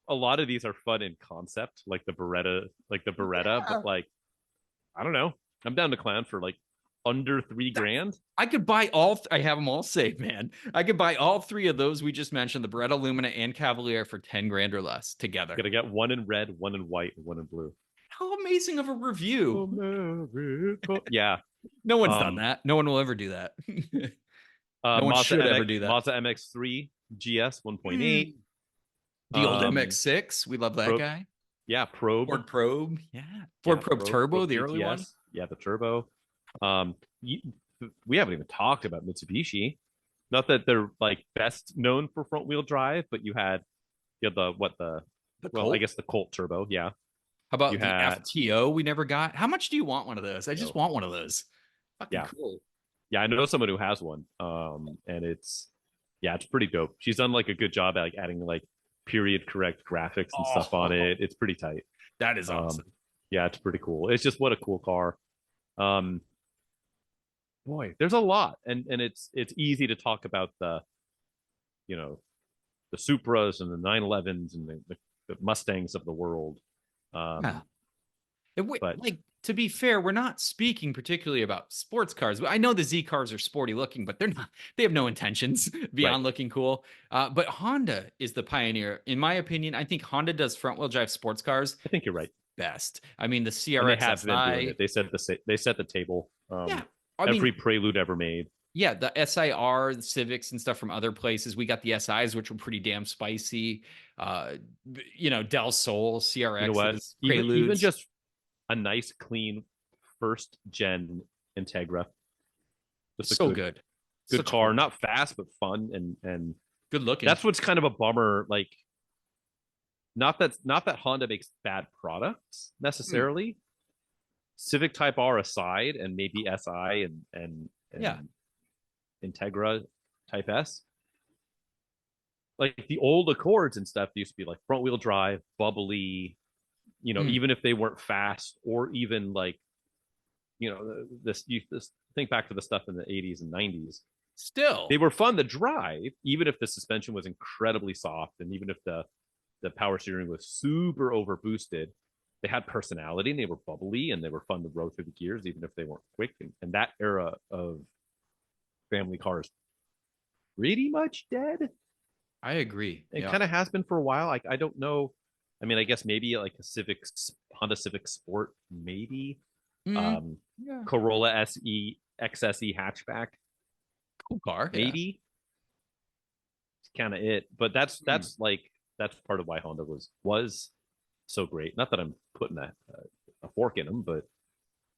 Speaker 3: a lot of these are fun in concept, like the Beretta, but like, I don't know. I'm down to clown for like under $3,000.
Speaker 2: I could buy I have them all saved, man. I could buy all three of those we just mentioned, the Beretta, Lumina, and Cavalier for $10,000 or less together.
Speaker 3: Gotta get one in red, one in white, and one in blue.
Speaker 2: How amazing of a review.
Speaker 3: America. Yeah.
Speaker 2: No one's done that. No one will ever do that. No one should ever do that.
Speaker 3: Mazda MX-3 GS 1.8.
Speaker 2: The old MX-6. We love that guy.
Speaker 3: Yeah, Probe.
Speaker 2: Ford Probe. Yeah. Ford Probe Turbo, the early one.
Speaker 3: Yeah, the Turbo. We haven't even talked about Mitsubishi. Not that they're like best known for front wheel drive, but you had I guess the Colt Turbo. Yeah.
Speaker 2: How about the FTO we never got? How much do you want one of those? I just want one of those. Fucking cool.
Speaker 3: Yeah, I know someone who has one. And it's pretty dope. She's done like a good job at like adding like period correct graphics and stuff on it. It's pretty tight.
Speaker 2: That is awesome.
Speaker 3: Yeah, it's pretty cool. It's just what a cool car. Boy, there's a lot, and it's easy to talk about the Supras and the 911s and the Mustangs of the world.
Speaker 2: But like, to be fair, we're not speaking particularly about sports cars. I know the Z cars are sporty looking, but they have no intentions beyond looking cool. But Honda is the pioneer. In my opinion, I think Honda does front wheel drive sports cars.
Speaker 3: I think you're right.
Speaker 2: Best. I mean, the CRX.
Speaker 3: They have been doing it. They set the table. Every Prelude ever made.
Speaker 2: Yeah, the SIR, the Civics and stuff from other places. We got the SIs, which were pretty damn spicy. Del Sol,
Speaker 3: You know what?
Speaker 2: CRXs,
Speaker 3: Even
Speaker 2: Preludes.
Speaker 3: just a nice, clean first gen Integra. Just a
Speaker 2: So good.
Speaker 3: good
Speaker 2: Such a
Speaker 3: car,
Speaker 2: good,
Speaker 3: not fast but fun, and
Speaker 2: good looking.
Speaker 3: that's what's kind of a bummer. Like, not that Honda makes bad products
Speaker 2: Mm,
Speaker 3: necessarily. Civic Type R aside, and maybe SI
Speaker 2: yeah.
Speaker 3: and Integra Type S. Like the old Accords and stuff used to be like front wheel drive, bubbly.
Speaker 2: Mm.
Speaker 3: Even if they weren't fast, or even like this think back to the stuff in the 80s and 90s. They
Speaker 2: Still.
Speaker 3: were fun to drive, even if the suspension was incredibly soft, and even if the power steering was super over boosted. They had personality and they were bubbly and they were fun to row through the gears, even if they weren't quick. And that era of family cars pretty much dead.
Speaker 2: I agree.
Speaker 3: It
Speaker 2: Yeah.
Speaker 3: kind of has been for a while. Like, I don't know. I mean, I guess maybe like Honda Civic Sport, maybe.
Speaker 2: Mm,
Speaker 3: Um,
Speaker 2: yeah.
Speaker 3: Corolla SE XSE hatchback,
Speaker 2: Cool car. Yeah.
Speaker 3: maybe. It's kind of it. But
Speaker 2: Mm.
Speaker 3: that's part of why Honda was so great. Not that I'm putting a fork in them, but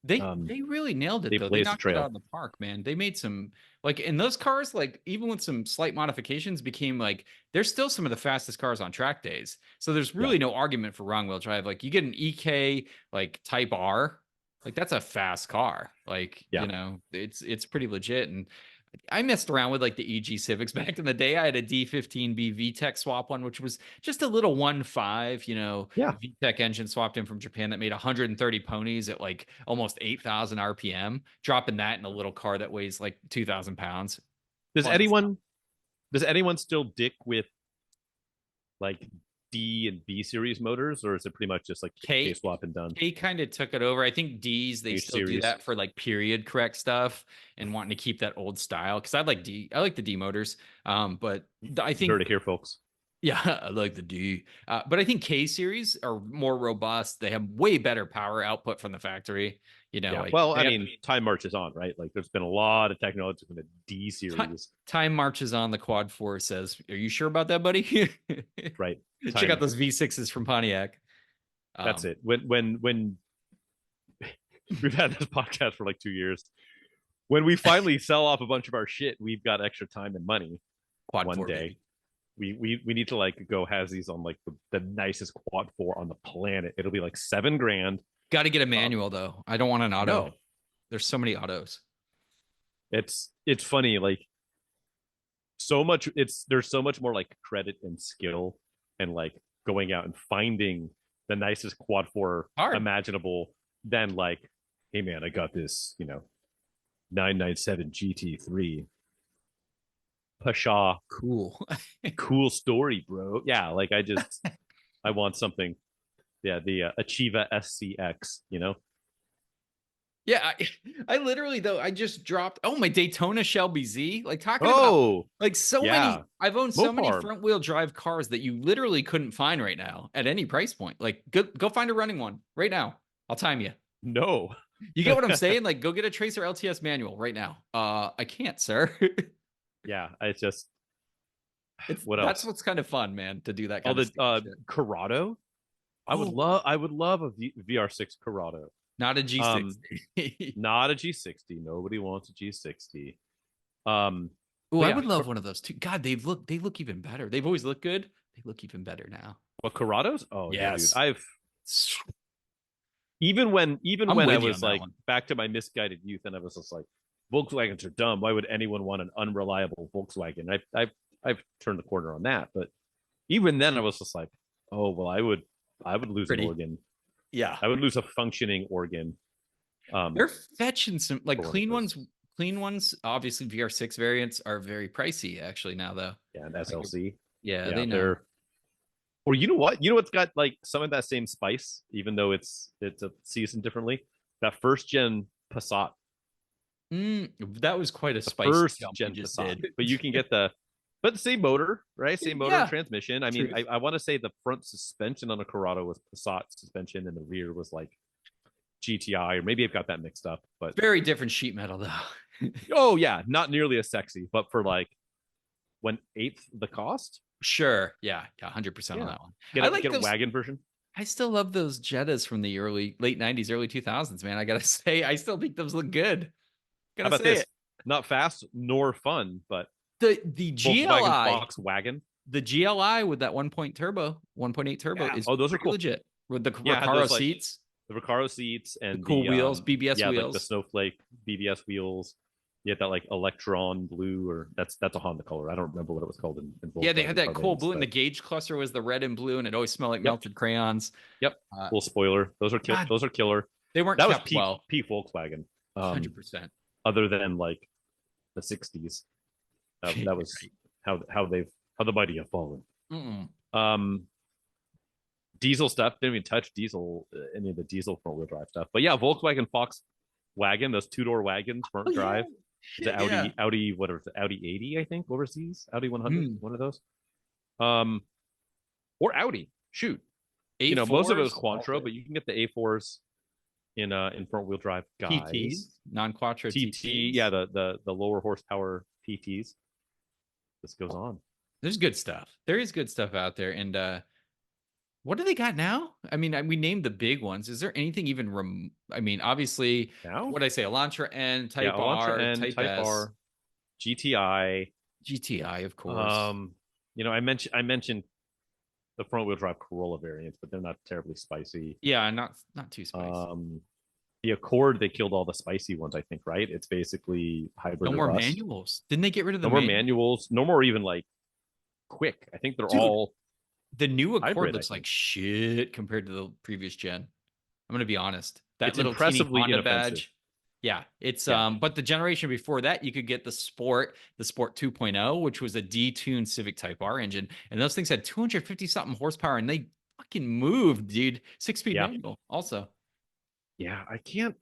Speaker 2: They really nailed it
Speaker 3: they
Speaker 2: though. They
Speaker 3: blazed the
Speaker 2: knocked it out
Speaker 3: trail.
Speaker 2: of the park, man. They made some like in those cars, like even with some slight modifications, became like they're still some of the fastest cars on track days. So there's
Speaker 3: Yeah.
Speaker 2: really no argument for wrong wheel drive. Like you get an EK like Type R, like that's a fast car. Like,
Speaker 3: Yeah.
Speaker 2: it's pretty legit. And I messed around with like the EG Civics back in the day. I had a D15B VTEC swap one, which was just a little 1.5,
Speaker 3: Yeah.
Speaker 2: VTEC engine swapped in from Japan that made 130 ponies at like almost 8,000 RPM, dropping that in a little car that weighs like 2,000 pounds.
Speaker 3: Does
Speaker 2: Fun stuff.
Speaker 3: anyone still dick with like D and B series motors, or is it pretty much just like K
Speaker 2: K
Speaker 3: swap and done?
Speaker 2: K kind of took it over. I think D's they
Speaker 3: H
Speaker 2: still do
Speaker 3: series.
Speaker 2: that for like period correct stuff and wanting to keep that old style. Because I like the D motors. But I
Speaker 3: You heard
Speaker 2: think
Speaker 3: it here, folks.
Speaker 2: Yeah, I like the D. But I think K series are more robust. They have way better power output from the factory.
Speaker 3: Yeah.
Speaker 2: Like
Speaker 3: Well,
Speaker 2: they
Speaker 3: I
Speaker 2: have
Speaker 3: mean, time marches on, right? Like, there's been a lot of technology in the D
Speaker 2: time,
Speaker 3: series,
Speaker 2: time marches on. The quad four says, "Are you sure about that, buddy?"
Speaker 3: right?
Speaker 2: Check out
Speaker 3: Time.
Speaker 2: those V6s from Pontiac.
Speaker 3: That's
Speaker 2: Um,
Speaker 3: it. When we've had this podcast for like 2 years, when we finally sell off a bunch of our shit, we've got extra time and money.
Speaker 2: quad
Speaker 3: One
Speaker 2: four,
Speaker 3: day,
Speaker 2: baby.
Speaker 3: we need to like go has these on like the nicest quad four on the planet. It'll be like 7 grand.
Speaker 2: Got to get a
Speaker 3: Um,
Speaker 2: manual though. I don't want an
Speaker 3: I
Speaker 2: auto.
Speaker 3: know.
Speaker 2: There's so many autos.
Speaker 3: It's funny, like so much. There's so much more like credit and skill and like going out and finding the nicest quad four
Speaker 2: Hard.
Speaker 3: imaginable than like, hey man, I got this 997 GT3 Pasha.
Speaker 2: Cool.
Speaker 3: Cool story, bro. Yeah, like I want something. Yeah, the Achieva SCX.
Speaker 2: Yeah, I literally though I just dropped my Daytona Shelby Z. Like talking about
Speaker 3: Oh,
Speaker 2: like so
Speaker 3: yeah.
Speaker 2: many I've owned so many
Speaker 3: Mopar.
Speaker 2: front wheel drive cars that you literally couldn't find right now at any price point. Like go find a running one right now. I'll time you.
Speaker 3: No.
Speaker 2: You get what I'm saying? Like go get a Tracer LTS manual right now. I can't, sir.
Speaker 3: Yeah, I just
Speaker 2: It's
Speaker 3: what
Speaker 2: that's
Speaker 3: else?
Speaker 2: what's kind of fun, man, to do that
Speaker 3: Oh,
Speaker 2: kind of
Speaker 3: the
Speaker 2: stupid shit.
Speaker 3: Corrado.
Speaker 2: Oh,
Speaker 3: I would love a VR6 Corrado.
Speaker 2: not a
Speaker 3: Um,
Speaker 2: G60.
Speaker 3: not a G60. Nobody wants a G60.
Speaker 2: Oh,
Speaker 3: But
Speaker 2: I
Speaker 3: yeah,
Speaker 2: would love one of those too. God, they look even better. They've always looked good. They look even better now.
Speaker 3: what Corrados? Oh yeah, dude.
Speaker 2: Yes.
Speaker 3: I've even when
Speaker 2: I'm
Speaker 3: I
Speaker 2: with you on
Speaker 3: was
Speaker 2: that
Speaker 3: like
Speaker 2: one.
Speaker 3: back to my misguided youth, and I was just like, Volkswagens are dumb. Why would anyone want an unreliable Volkswagen? I've turned the corner on that, but even then, I was just like, oh well, I would lose an
Speaker 2: Pretty.
Speaker 3: organ.
Speaker 2: Yeah.
Speaker 3: I would lose a functioning organ.
Speaker 2: They're fetching some like
Speaker 3: For one of
Speaker 2: clean
Speaker 3: those.
Speaker 2: ones. Clean ones, obviously VR6 variants are very pricey actually now though.
Speaker 3: Yeah, and
Speaker 2: Like
Speaker 3: SLC.
Speaker 2: yeah,
Speaker 3: Yeah,
Speaker 2: they know.
Speaker 3: they're. Or you know what? You know what's got like some of that same spice, even though it's a seasoned differently. That first gen Passat,
Speaker 2: That was quite a
Speaker 3: the
Speaker 2: spicy
Speaker 3: first
Speaker 2: jump you
Speaker 3: gen
Speaker 2: just
Speaker 3: Passat.
Speaker 2: did.
Speaker 3: But you can get but the same motor, right? Same motor and
Speaker 2: Yeah.
Speaker 3: transmission. I mean,
Speaker 2: Truth.
Speaker 3: I want to say the front suspension on a Corrado was Passat suspension, and the rear was like GTI, or maybe I've got that mixed up. But
Speaker 2: Very different sheet metal though.
Speaker 3: Oh yeah, not nearly as sexy, but for like 1/8 the cost.
Speaker 2: Sure. Yeah. Yeah. 100% on
Speaker 3: Yeah,
Speaker 2: that one. I like
Speaker 3: get a
Speaker 2: those.
Speaker 3: wagon version.
Speaker 2: I still love those Jettas from the late 90s, early 2000s, man. I gotta say, I still think those look good.
Speaker 3: How
Speaker 2: Gotta
Speaker 3: about
Speaker 2: say
Speaker 3: this?
Speaker 2: it.
Speaker 3: Not fast nor fun, but
Speaker 2: The
Speaker 3: Volkswagen
Speaker 2: GLI,
Speaker 3: Fox wagon.
Speaker 2: the GLI with that 1.8 turbo
Speaker 3: Yeah.
Speaker 2: is
Speaker 3: Oh, those are
Speaker 2: pretty
Speaker 3: cool.
Speaker 2: legit. With the
Speaker 3: Yeah, I had
Speaker 2: Recaro
Speaker 3: those like
Speaker 2: seats,
Speaker 3: the Recaro seats
Speaker 2: the
Speaker 3: and
Speaker 2: cool
Speaker 3: the
Speaker 2: wheels, BBS
Speaker 3: yeah, like the
Speaker 2: wheels.
Speaker 3: snowflake BBS wheels. You had that like electron blue, or that's a Honda color. I don't remember what it was called in
Speaker 2: Yeah, they had
Speaker 3: Volkswagen
Speaker 2: that
Speaker 3: car
Speaker 2: cool
Speaker 3: names,
Speaker 2: blue, and the
Speaker 3: but
Speaker 2: gauge cluster was the red and blue, and it always smelled like
Speaker 3: yep,
Speaker 2: melted crayons.
Speaker 3: yep.
Speaker 2: Uh,
Speaker 3: Little spoiler.
Speaker 2: God,
Speaker 3: Those are killer.
Speaker 2: they weren't
Speaker 3: That was
Speaker 2: kept well.
Speaker 3: peak Volkswagen.
Speaker 2: 100%.
Speaker 3: Other than like the '60s, that was
Speaker 2: Right.
Speaker 3: how the mighty have fallen.
Speaker 2: Mm-mm.
Speaker 3: Um, Diesel stuff didn't even touch any of the diesel front wheel drive stuff. But yeah, Volkswagen Fox wagon, those 2-door wagons,
Speaker 2: Oh
Speaker 3: front
Speaker 2: yeah,
Speaker 3: drive. The
Speaker 2: shit, yeah.
Speaker 3: Audi, what is it? Audi 80, I think, overseas. Audi 100,
Speaker 2: Mm.
Speaker 3: one of those. Um, or Audi. Shoot, most of it was
Speaker 2: A4s, all
Speaker 3: Quattro,
Speaker 2: good.
Speaker 3: but you can get the A4s in front wheel drive guys.
Speaker 2: PTs, non-quattro
Speaker 3: TT,
Speaker 2: TTs.
Speaker 3: yeah, the lower horsepower PTs. This goes on.
Speaker 2: There's good stuff. There is good stuff out there, and what do they got now? I mean, we named the big ones. Is there anything even? I mean, obviously,
Speaker 3: Now,
Speaker 2: what did I say? Elantra N,
Speaker 3: yeah,
Speaker 2: Type
Speaker 3: Elantra
Speaker 2: R,
Speaker 3: N,
Speaker 2: Type
Speaker 3: Type
Speaker 2: S,
Speaker 3: R, GTI.
Speaker 2: GTI, of course.
Speaker 3: Um, I mentioned the front wheel drive Corolla variants, but they're not terribly spicy.
Speaker 2: Yeah, not too spicy.
Speaker 3: The Accord, they killed all the spicy ones, I think, right? It's basically hybrid
Speaker 2: No
Speaker 3: or
Speaker 2: more
Speaker 3: bust.
Speaker 2: manuals. Didn't they get rid of the
Speaker 3: No more
Speaker 2: manual?
Speaker 3: manuals, no more even like quick. I think they're
Speaker 2: Dude,
Speaker 3: all
Speaker 2: the new Accord
Speaker 3: hybrid, I
Speaker 2: looks like
Speaker 3: think.
Speaker 2: shit compared to the previous gen. I'm gonna be honest. That
Speaker 3: It's
Speaker 2: little teeny
Speaker 3: impressively
Speaker 2: Honda
Speaker 3: inoffensive.
Speaker 2: badge. Yeah, it's
Speaker 3: Yeah.
Speaker 2: but the generation before that, you could get the Sport 2.0, which was a detuned Civic Type R engine, and those things had 250 something horsepower, and they fucking moved, dude. 6-speed
Speaker 3: Yeah.
Speaker 2: manual, also,
Speaker 3: Yeah. I can't.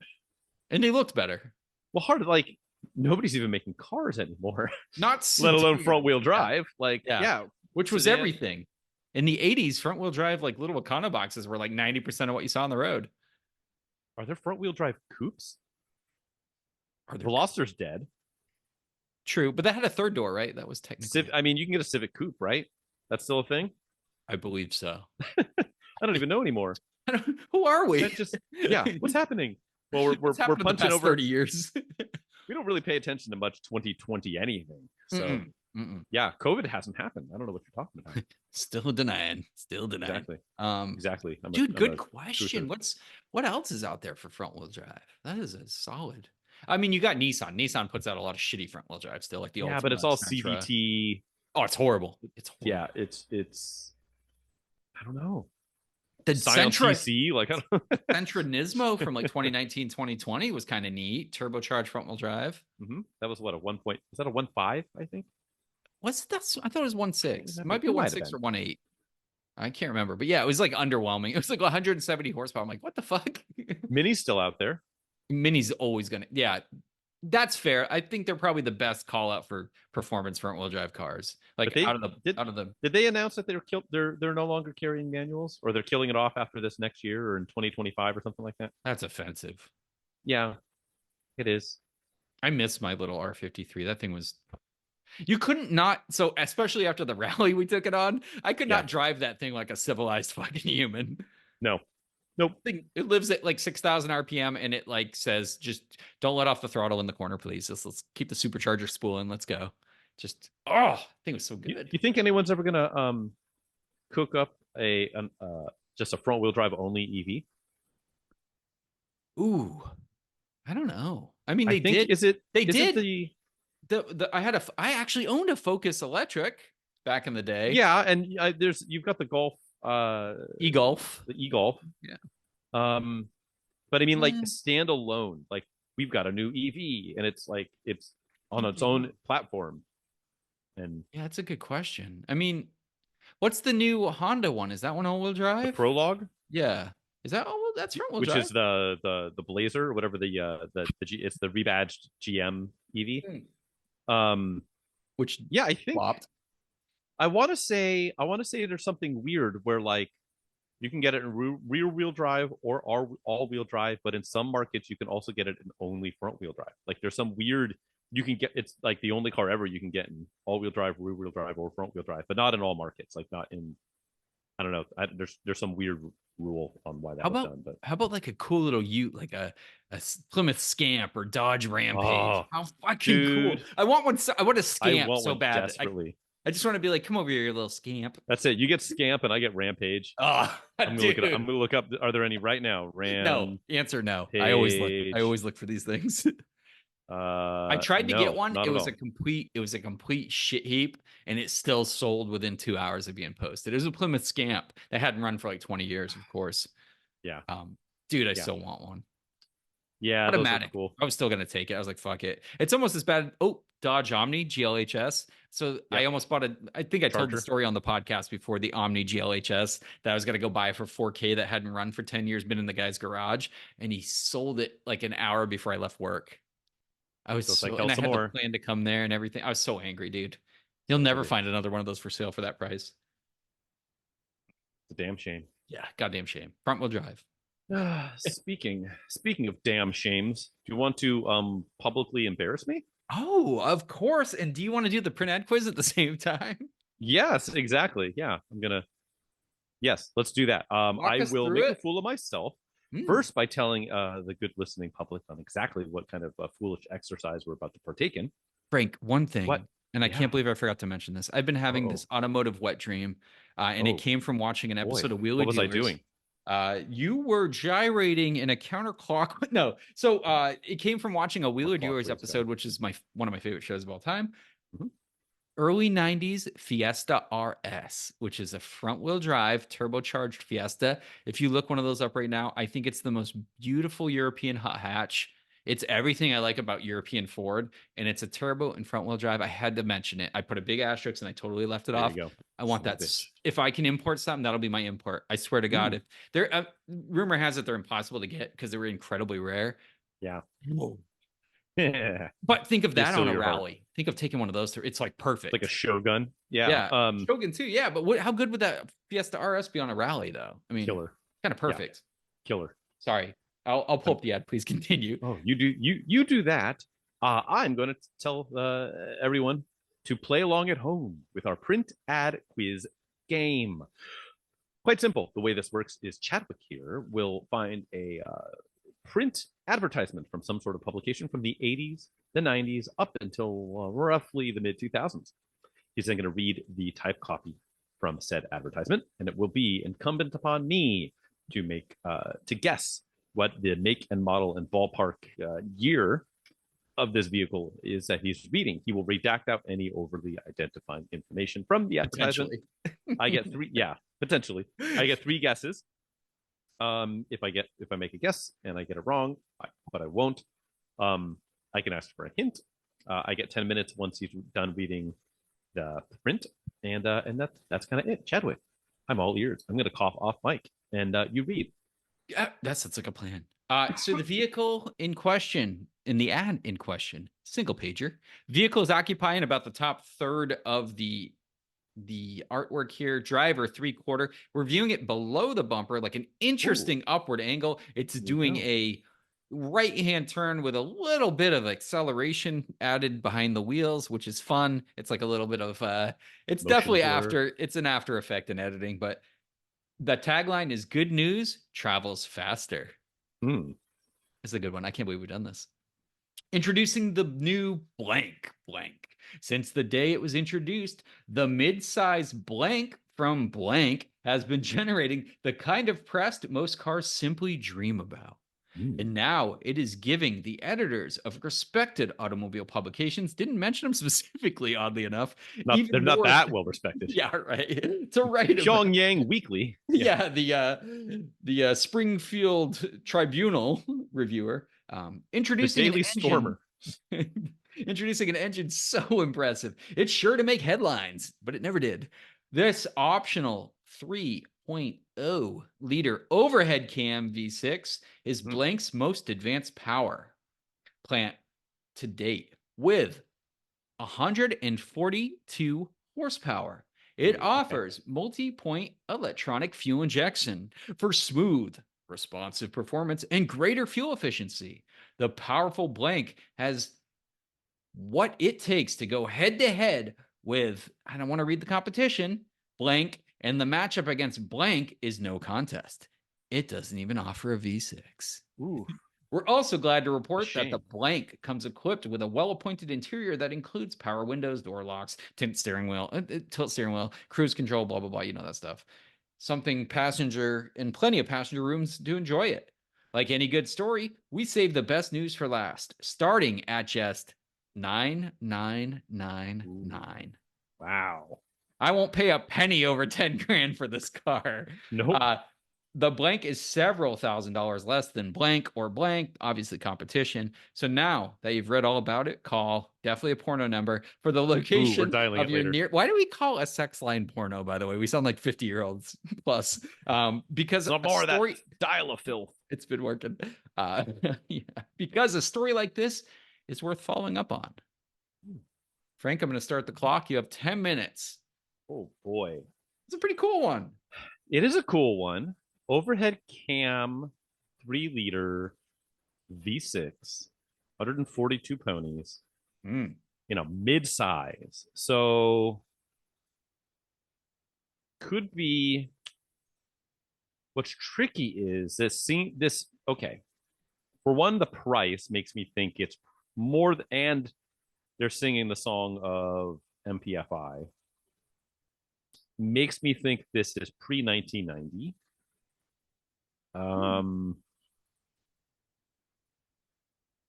Speaker 2: and they looked better.
Speaker 3: Well, hard like nobody's even making cars anymore,
Speaker 2: Not
Speaker 3: let alone
Speaker 2: sedan.
Speaker 3: front wheel
Speaker 2: Yeah,
Speaker 3: drive. Like,
Speaker 2: yeah,
Speaker 3: yeah,
Speaker 2: which was
Speaker 3: sedan.
Speaker 2: everything. In the 80s, front wheel drive, like little Wakanda boxes, were like 90% of what you saw on the road.
Speaker 3: Are there front wheel drive coupes?
Speaker 2: Are there
Speaker 3: Veloster's dead.
Speaker 2: True, but that had a third door, right? That was technically.
Speaker 3: I mean, you can get a Civic Coupe, right? That's still a thing.
Speaker 2: I believe so.
Speaker 3: I don't even know anymore.
Speaker 2: Who are we?
Speaker 3: That just yeah. What's happening? Well,
Speaker 2: What's
Speaker 3: we're
Speaker 2: happened in the
Speaker 3: punching
Speaker 2: past
Speaker 3: over
Speaker 2: 30 years?
Speaker 3: We don't really pay attention to much 2020 anything. So
Speaker 2: Mm-mm, mm-mm.
Speaker 3: yeah, COVID hasn't happened. I don't know what you're talking about.
Speaker 2: Still denying. Still denying.
Speaker 3: Exactly. Exactly.
Speaker 2: Dude, good question. What else is out there for front wheel drive? That is a solid. I mean, you got Nissan. Nissan puts out a lot of shitty front wheel drive still, like the
Speaker 3: Yeah,
Speaker 2: Ultima,
Speaker 3: but it's all
Speaker 2: Sentra.
Speaker 3: CVT.
Speaker 2: Oh, it's horrible. It's horrible.
Speaker 3: Yeah, it's. I don't know.
Speaker 2: The
Speaker 3: Scion
Speaker 2: Sentra,
Speaker 3: TC, like I don't
Speaker 2: Sentra Nismo from like 2019, 2020 was kind of neat. Turbocharged front wheel drive.
Speaker 3: That was what a 1 point. Was that a 1.5? I think.
Speaker 2: What's that? I thought it was 1.6. It might be a
Speaker 3: It might have
Speaker 2: 1.6 or
Speaker 3: been.
Speaker 2: 1.8. I can't remember, but yeah, it was like underwhelming. It was like 170 horsepower. I'm like, what the fuck?
Speaker 3: Mini's still out there.
Speaker 2: Mini's always gonna, yeah, that's fair. I think they're probably the best call out for performance front wheel drive cars. Like
Speaker 3: But
Speaker 2: out of the.
Speaker 3: Did they announce that they're killed? They're no longer carrying manuals, or they're killing it off after this next year or in 2025 or something like that?
Speaker 2: That's offensive.
Speaker 3: Yeah, it is.
Speaker 2: I miss my little R53. That thing was. You couldn't not. So especially after the rally we took it on, I could not drive that thing like a civilized fucking human.
Speaker 3: No. Nope.
Speaker 2: It lives at like 6,000 RPM, and it like says, just don't let off the throttle in the corner, please. Let's keep the supercharger spooling. Let's go. Just I think it was so good.
Speaker 3: You think anyone's ever gonna cook up just a front wheel drive only EV?
Speaker 2: Ooh, I don't know. I mean,
Speaker 3: I
Speaker 2: they
Speaker 3: think
Speaker 2: did. They did. I actually owned a Focus Electric back in the day.
Speaker 3: Yeah, and you've got the Golf
Speaker 2: e-Golf.
Speaker 3: the e-Golf.
Speaker 2: Yeah.
Speaker 3: But I mean, like standalone, like we've got a new EV, and it's like it's on its own platform. And
Speaker 2: yeah, that's a good question. I mean, what's the new Honda one? Is that one all-wheel drive?
Speaker 3: the Prologue.
Speaker 2: Yeah. Is that all? That's front-wheel
Speaker 3: which
Speaker 2: drive.
Speaker 3: is the Blazer or whatever it's the rebadged GM EV.
Speaker 2: Which
Speaker 3: yeah, I think
Speaker 2: flopped.
Speaker 3: I want to say there's something weird where like you can get it in rear wheel drive or all wheel drive, but in some markets you can also get it in only front wheel drive. Like there's some weird you can get, it's like the only car ever you can get in all-wheel drive, rear-wheel drive, or front-wheel drive, but not in all markets. Like not in, I don't know. There's some weird rule on why that was done, but
Speaker 2: how about like a cool little Ute, like a Plymouth Scamp or Dodge Rampage?
Speaker 3: oh,
Speaker 2: How fucking cool!
Speaker 3: dude,
Speaker 2: I want one. I want a
Speaker 3: I
Speaker 2: Scamp
Speaker 3: want
Speaker 2: so
Speaker 3: one
Speaker 2: bad.
Speaker 3: desperately.
Speaker 2: I just want to be like, come over here, you little scamp.
Speaker 3: That's it. You get Scamp and I get Rampage.
Speaker 2: Oh,
Speaker 3: I'm gonna look it up. I'm
Speaker 2: dude.
Speaker 3: gonna look up. Are there any right now?
Speaker 2: No, answer no. I always look. I always look for these things. I tried to get
Speaker 3: No,
Speaker 2: one.
Speaker 3: not at all.
Speaker 2: It was a complete shit heap, and it still sold within 2 hours of being posted. It was a Plymouth Scamp that hadn't run for like 20 years, of course.
Speaker 3: Yeah.
Speaker 2: Dude, I
Speaker 3: Yeah.
Speaker 2: still want one.
Speaker 3: Yeah, those are
Speaker 2: Automatic.
Speaker 3: cool.
Speaker 2: I was still gonna take it. I was like, fuck it. It's almost as bad. Oh, Dodge Omni GLHS. So I
Speaker 3: Yep.
Speaker 2: almost bought I think I told the
Speaker 3: Charger.
Speaker 2: story on the podcast before, the Omni GLHS that I was gonna go buy for 4K that hadn't run for 10 years, been in the guy's garage, and he sold it like an hour before I left work. I was
Speaker 3: So it's like,
Speaker 2: so,
Speaker 3: hell
Speaker 2: and I
Speaker 3: some
Speaker 2: had
Speaker 3: more.
Speaker 2: the plan to come there and everything. I was so angry, dude. You'll never
Speaker 3: It is.
Speaker 2: find another one of those for sale for that price.
Speaker 3: It's a damn shame.
Speaker 2: Yeah, goddamn shame. Front wheel drive.
Speaker 3: Speaking of damn shames, do you want to publicly embarrass me?
Speaker 2: Oh, of course. And do you want to do the print ad quiz at the same time?
Speaker 3: Yes, exactly. Yeah, yes, let's do that.
Speaker 2: Walk
Speaker 3: I
Speaker 2: us
Speaker 3: will
Speaker 2: through
Speaker 3: make a
Speaker 2: it.
Speaker 3: fool of myself
Speaker 2: Hmm.
Speaker 3: first by telling the good listening public on exactly what kind of foolish exercise we're about to partake in.
Speaker 2: Frank, one thing,
Speaker 3: What?
Speaker 2: and I
Speaker 3: Yeah.
Speaker 2: can't believe I forgot to mention this. I've been having this automotive wet dream, and it
Speaker 3: Oh,
Speaker 2: came from watching an
Speaker 3: boy.
Speaker 2: episode of Wheeler
Speaker 3: What was I
Speaker 2: Dealers.
Speaker 3: doing?
Speaker 2: You were gyrating in a counterclock. No, so it came from watching a Wheeler Dealers
Speaker 3: Clockwise
Speaker 2: episode,
Speaker 3: guy.
Speaker 2: which is one of my favorite shows of all time.
Speaker 3: Mhm.
Speaker 2: Early 90s Fiesta RS, which is a front wheel drive turbocharged Fiesta. If you look one of those up right now, I think it's the most beautiful European hot hatch. It's everything I like about European Ford, and it's a turbo and front wheel drive. I had to mention it. I put a big asterisk and I totally left it
Speaker 3: There
Speaker 2: off.
Speaker 3: you go.
Speaker 2: I want
Speaker 3: Son of
Speaker 2: that.
Speaker 3: a bitch.
Speaker 2: If I can import something, that'll be my import. I swear to God.
Speaker 3: Ooh.
Speaker 2: If they're rumor has it they're impossible to get because they were incredibly rare.
Speaker 3: Yeah.
Speaker 2: But think of
Speaker 3: They
Speaker 2: that
Speaker 3: steal
Speaker 2: on a
Speaker 3: your heart.
Speaker 2: rally. Think of taking one of those through. It's like perfect.
Speaker 3: Like a Shogun. Yeah.
Speaker 2: Yeah. Shogun too. Yeah, but how good would that Fiesta RS be on a rally though? I mean,
Speaker 3: Killer.
Speaker 2: kind of perfect.
Speaker 3: Killer.
Speaker 2: Sorry, I'll pull up the ad. Please continue.
Speaker 3: Oh, you do that. I'm going to tell everyone to play along at home with our print ad quiz game. Quite simple. The way this works is Chadwick here will find a print advertisement from some sort of publication from the 80s, the 90s, up until roughly the mid 2000s. He's then going to read the type copy from said advertisement, and it will be incumbent upon me to guess what the make and model and ballpark year of this vehicle is that he's reading. He will redact out any overly identifying information from the advertisement. I get three. Yeah, potentially. I get three guesses. If I make a guess and I get it wrong, but I won't, I can ask for a hint. I get 10 minutes once he's done reading the print, and that's kind of it. Chadwick, I'm all ears. I'm going to cough off mic, and you read.
Speaker 2: Yeah, that's like a plan. So the vehicle in question, in the ad in question, single pager, vehicle is occupying about the top third of the artwork here. Driver 3/4. We're viewing it below the bumper, like an interesting upward angle. It's doing a right hand turn with a little bit of acceleration added behind the wheels, which is fun. It's like a little bit of it's
Speaker 3: Motion
Speaker 2: definitely it's an after effect in editing, but the tagline is good news travels faster. It's a good one. I can't believe we've done this. Introducing the new blank. Since the day it was introduced, the mid-size blank from blank has been generating the kind of press that most cars simply dream about. And now it is giving the editors of respected automobile publications, didn't mention them specifically, oddly enough.
Speaker 3: They're not that well respected.
Speaker 2: Yeah, right. To write
Speaker 3: Pyongyang Weekly.
Speaker 2: Yeah, the Springfield Tribunal reviewer introducing
Speaker 3: the Daily Stormer.
Speaker 2: introducing an engine so impressive. It's sure to make headlines, but it never did. This optional 3.0 liter overhead cam V6 is Blank's most advanced power plant to date with 142 horsepower. It offers multi-point electronic fuel injection for smooth, responsive performance and greater fuel efficiency. The powerful blank has what it takes to go head to head with, I don't want to read the competition, blank, and the matchup against blank is no contest. It doesn't even offer a V6.
Speaker 3: Ooh,
Speaker 2: We're also glad to report that the
Speaker 3: shame.
Speaker 2: blank comes equipped with a well-appointed interior that includes power windows, door locks, tilt steering wheel, cruise control, blah, blah, blah. You know that stuff. Something passenger and plenty of passenger rooms to enjoy it. Like any good story, we save the best news for last, starting at just $9,999.
Speaker 3: Wow.
Speaker 2: I won't pay a penny over 10 grand for this car.
Speaker 3: Nope.
Speaker 2: The blank is several $1,000s less than blank or blank, obviously competition. So now that you've read all about it, call definitely a porno number for the location
Speaker 3: dialing
Speaker 2: of
Speaker 3: it
Speaker 2: your
Speaker 3: later.
Speaker 2: near. Why do we call a sex line porno, by the way? We sound like 50-year-olds plus. Because
Speaker 3: Some
Speaker 2: a
Speaker 3: more of that
Speaker 2: story,
Speaker 3: dial of filth.
Speaker 2: it's been working. Yeah, because a story like this is worth following up on. Frank, I'm going to start the clock. You have 10 minutes.
Speaker 3: Oh boy.
Speaker 2: It's a pretty cool one.
Speaker 3: It is a cool one. Overhead cam, 3-liter V6, 142 ponies,
Speaker 2: Mm.
Speaker 3: mid-size. So could be. What's tricky is this. Okay, for one, the price makes me think it's more, and they're singing the song of MPFI. Makes me think this is pre 1990.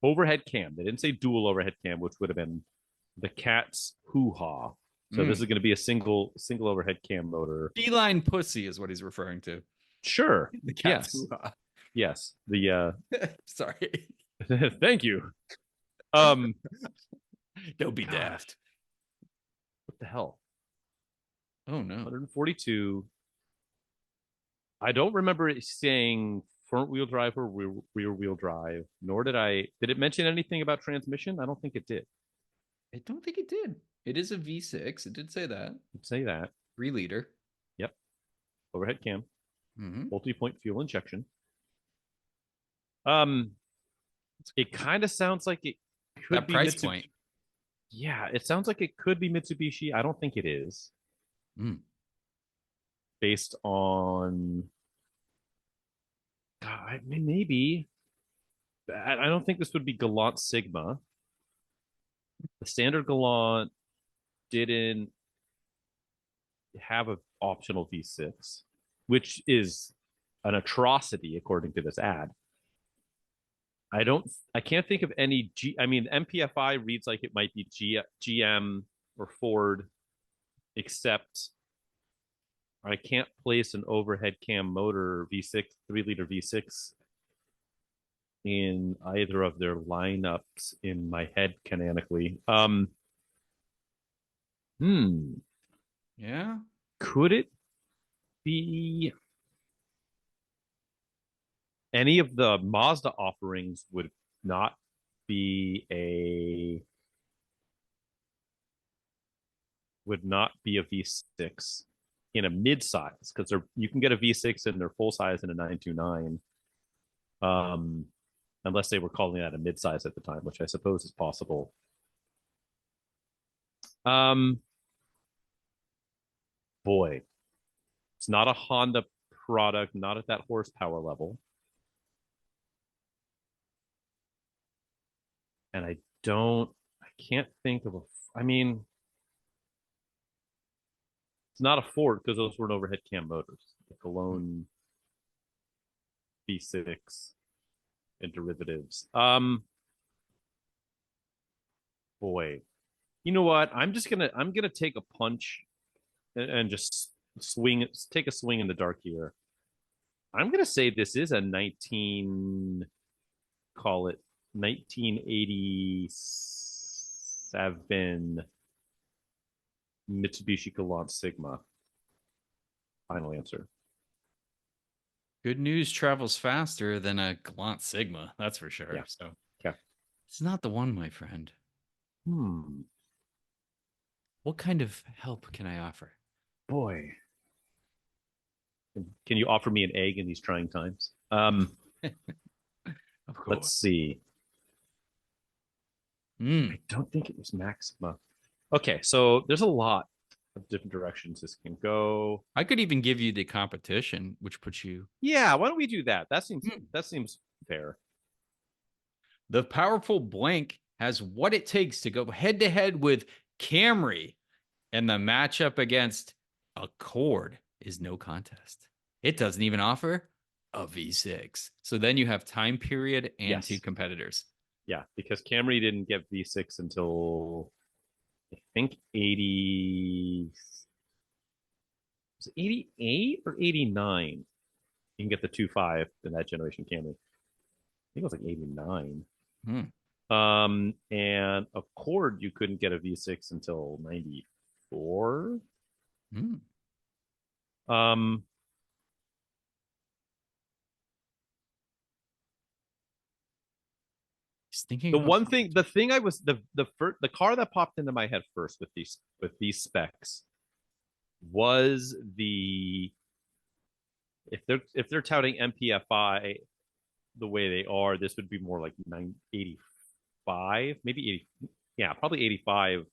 Speaker 3: Overhead cam. They didn't say dual overhead cam, which would have been the cat's hoo-ha. So this is going to be a single overhead cam motor.
Speaker 2: Feline pussy is what he's referring to.
Speaker 3: Sure.
Speaker 2: The cat's
Speaker 3: Yes.
Speaker 2: hoo-ha.
Speaker 3: Yes. The
Speaker 2: Sorry.
Speaker 3: thank you.
Speaker 2: Don't be
Speaker 3: God.
Speaker 2: daft.
Speaker 3: What the hell?
Speaker 2: Oh no.
Speaker 3: 142. I don't remember it saying front wheel drive or rear wheel drive, nor did it mention anything about transmission? I don't think it did.
Speaker 2: I don't think it did. It is a V6. It did say that.
Speaker 3: It'd say that.
Speaker 2: 3-liter.
Speaker 3: Yep. Overhead cam.
Speaker 2: Mm-hmm.
Speaker 3: Multi-point fuel injection. It kind of sounds like it could
Speaker 2: That
Speaker 3: be
Speaker 2: price
Speaker 3: Mitsubishi.
Speaker 2: point.
Speaker 3: Yeah, it sounds like it could be Mitsubishi. I don't think it is. Based on, I mean, maybe. I don't think this would be Galant Sigma. The standard Galant didn't have an optional V6, which is an atrocity according to this ad. I can't think of any I mean, MPFI reads like it might be GM or Ford, except I can't place an overhead cam motor V6, 3-liter V6 in either of their lineups in my head canonically.
Speaker 2: Yeah.
Speaker 3: Could it be any of the Mazda offerings would not be a V6 in a mid-size, because you can get a V6 in their full size in a 929, unless they were calling that a mid-size at the time, which I suppose is possible. Boy, it's not a Honda product, not at that horsepower level. And I can't think of I mean, it's not a Ford because those weren't overhead cam motors. The Cologne V6 and derivatives. Boy, you know what? I'm gonna take a punch and just take a swing in the dark here. I'm gonna say this is a 1987 Mitsubishi Galant Sigma. Final answer.
Speaker 2: Good news travels faster than a Galant Sigma, that's for sure.
Speaker 3: Yeah.
Speaker 2: So
Speaker 3: Okay.
Speaker 2: it's not the one, my friend. What kind of help can I offer?
Speaker 3: Boy. Can you offer me an egg in these trying times?
Speaker 2: Of course.
Speaker 3: Let's see.
Speaker 2: Mm.
Speaker 3: I don't think it was Maxima. Okay, so there's a lot of different directions this can go.
Speaker 2: I could even give you the competition, which puts you.
Speaker 3: Yeah, why don't we do that? That seems
Speaker 2: Hmm.
Speaker 3: that seems fair.
Speaker 2: The powerful blank has what it takes to go head to head with Camry, and the matchup against Accord is no contest. It doesn't even offer a V6. So then you have time period and two
Speaker 3: Yes.
Speaker 2: competitors.
Speaker 3: Yeah, because Camry didn't get V6 until I think 80 was it 88 or 89. You can get the 2.5 in that generation Camry. I think it was like 89.
Speaker 2: Hmm.
Speaker 3: And Accord, you couldn't get a V6 until 94.
Speaker 2: Hmm.
Speaker 3: Um,
Speaker 2: He's thinking
Speaker 3: the
Speaker 2: about
Speaker 3: one thing, the thing I was the car that popped into my head first with these specs was the if they're touting MPFI the way they are, this would be more like 985, maybe 80, yeah, probably 85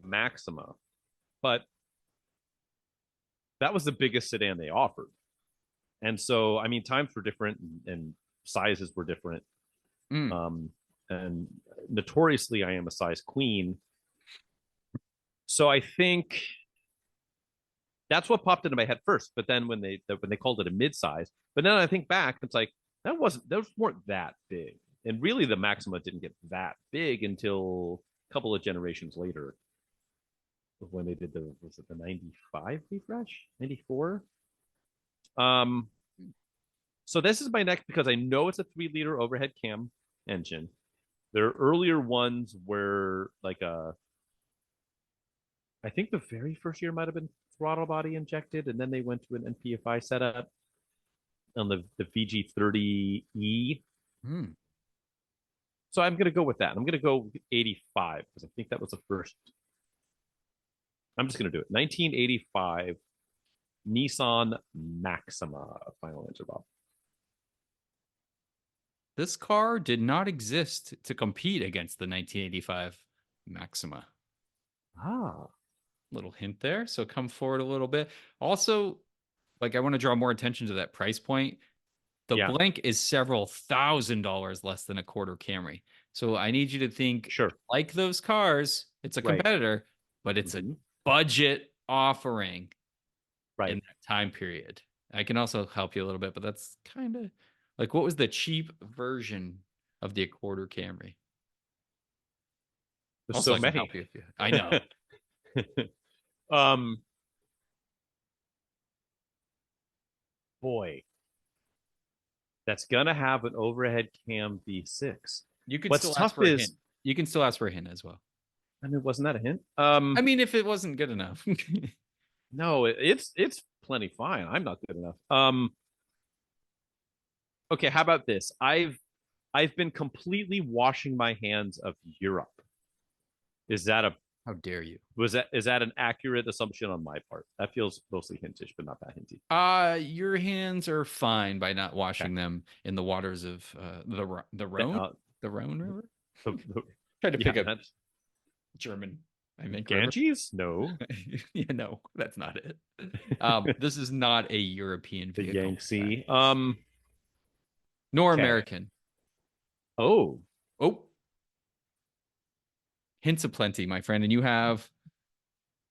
Speaker 3: Maxima. But that was the biggest sedan they offered. And so, I mean, times were different and sizes were different.
Speaker 2: Mm.
Speaker 3: And notoriously, I am a size queen. So I think that's what popped into my head first. But then when they called it a mid-size, but then I think back, it's like those weren't that big. And really, the Maxima didn't get that big until a couple of generations later, when they did was it the 95 refresh, 94. Um, so this is my next because I know it's a 3-liter overhead cam engine. Their earlier ones were like I think the very first year might have been throttle body injected, and then they went to an NPFI setup on the VG30E.
Speaker 2: Mm.
Speaker 3: So I'm gonna go with that. I'm gonna go 85 because I think that was the first. I'm just gonna do it. 1985 Nissan Maxima. Final answer, Bob.
Speaker 2: This car did not exist to compete against the 1985 Maxima.
Speaker 3: Ah,
Speaker 2: Little hint there. So come forward a little bit. Also, like I want to draw more attention to that price point. The
Speaker 3: yeah,
Speaker 2: blank is several $1,000s less than a quarter Camry. So I need you to think
Speaker 3: sure,
Speaker 2: like those cars, it's a
Speaker 3: right,
Speaker 2: competitor, but it's a
Speaker 3: mm-hmm.
Speaker 2: budget offering in
Speaker 3: Right.
Speaker 2: that time period. I can also help you a little bit, but that's kind of like what was the cheap version of the Accord or Camry?
Speaker 3: There's
Speaker 2: Also,
Speaker 3: so
Speaker 2: I can
Speaker 3: many.
Speaker 2: help you if you. I know.
Speaker 3: um, boy, that's gonna have an overhead cam V6.
Speaker 2: You could
Speaker 3: What's
Speaker 2: still ask
Speaker 3: tough
Speaker 2: for a hint.
Speaker 3: is,
Speaker 2: You can still ask for a hint as well.
Speaker 3: I mean, wasn't that a hint?
Speaker 2: I mean, if it wasn't good enough.
Speaker 3: No, it's plenty fine. I'm not good enough. Okay, how about this? I've been completely washing my hands of Europe. Is that a
Speaker 2: How dare you?
Speaker 3: is that an accurate assumption on my part? That feels mostly hintish, but not that hinty.
Speaker 2: Your hands are fine by not
Speaker 3: Okay.
Speaker 2: washing them in the waters of the Rhone, the Rhone River.
Speaker 3: The,
Speaker 2: Tried to
Speaker 3: yeah,
Speaker 2: pick up
Speaker 3: that's
Speaker 2: German, I think river.
Speaker 3: Ganges? No.
Speaker 2: Yeah, no, that's not it. This is not a European
Speaker 3: The
Speaker 2: vehicle,
Speaker 3: Yangtze.
Speaker 2: nor
Speaker 3: Okay.
Speaker 2: American.
Speaker 3: Oh,
Speaker 2: Oh, hints aplenty, my friend, and you have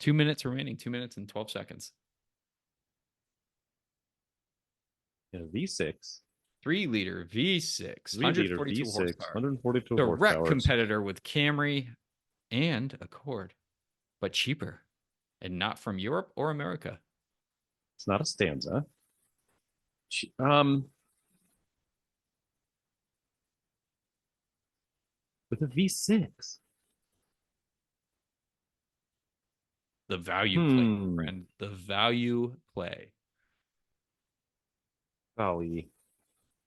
Speaker 2: 2 minutes remaining. 2 minutes and 12 seconds.
Speaker 3: yeah, V6.
Speaker 2: 3-liter V6,
Speaker 3: 3-liter
Speaker 2: 142
Speaker 3: V6,
Speaker 2: horsepower.
Speaker 3: 142
Speaker 2: Direct
Speaker 3: horsepower.
Speaker 2: competitor with Camry and Accord, but cheaper and not from Europe or America.
Speaker 3: It's not a Stanza. With a V6.
Speaker 2: The value play, friend. The value play.
Speaker 3: Golly.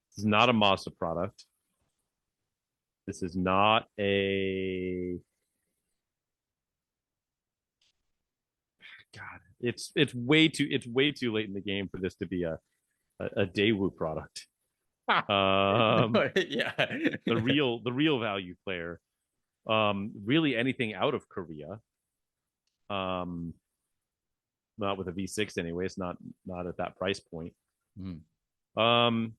Speaker 3: This is not a Mazda product. This is not a God. It's way too late in the game for this to be a Daewoo product.
Speaker 2: Yeah.
Speaker 3: The real value player. Really anything out of Korea. Um, not with a V6 anyway. It's not at that price point.
Speaker 2: Mm.
Speaker 3: Um,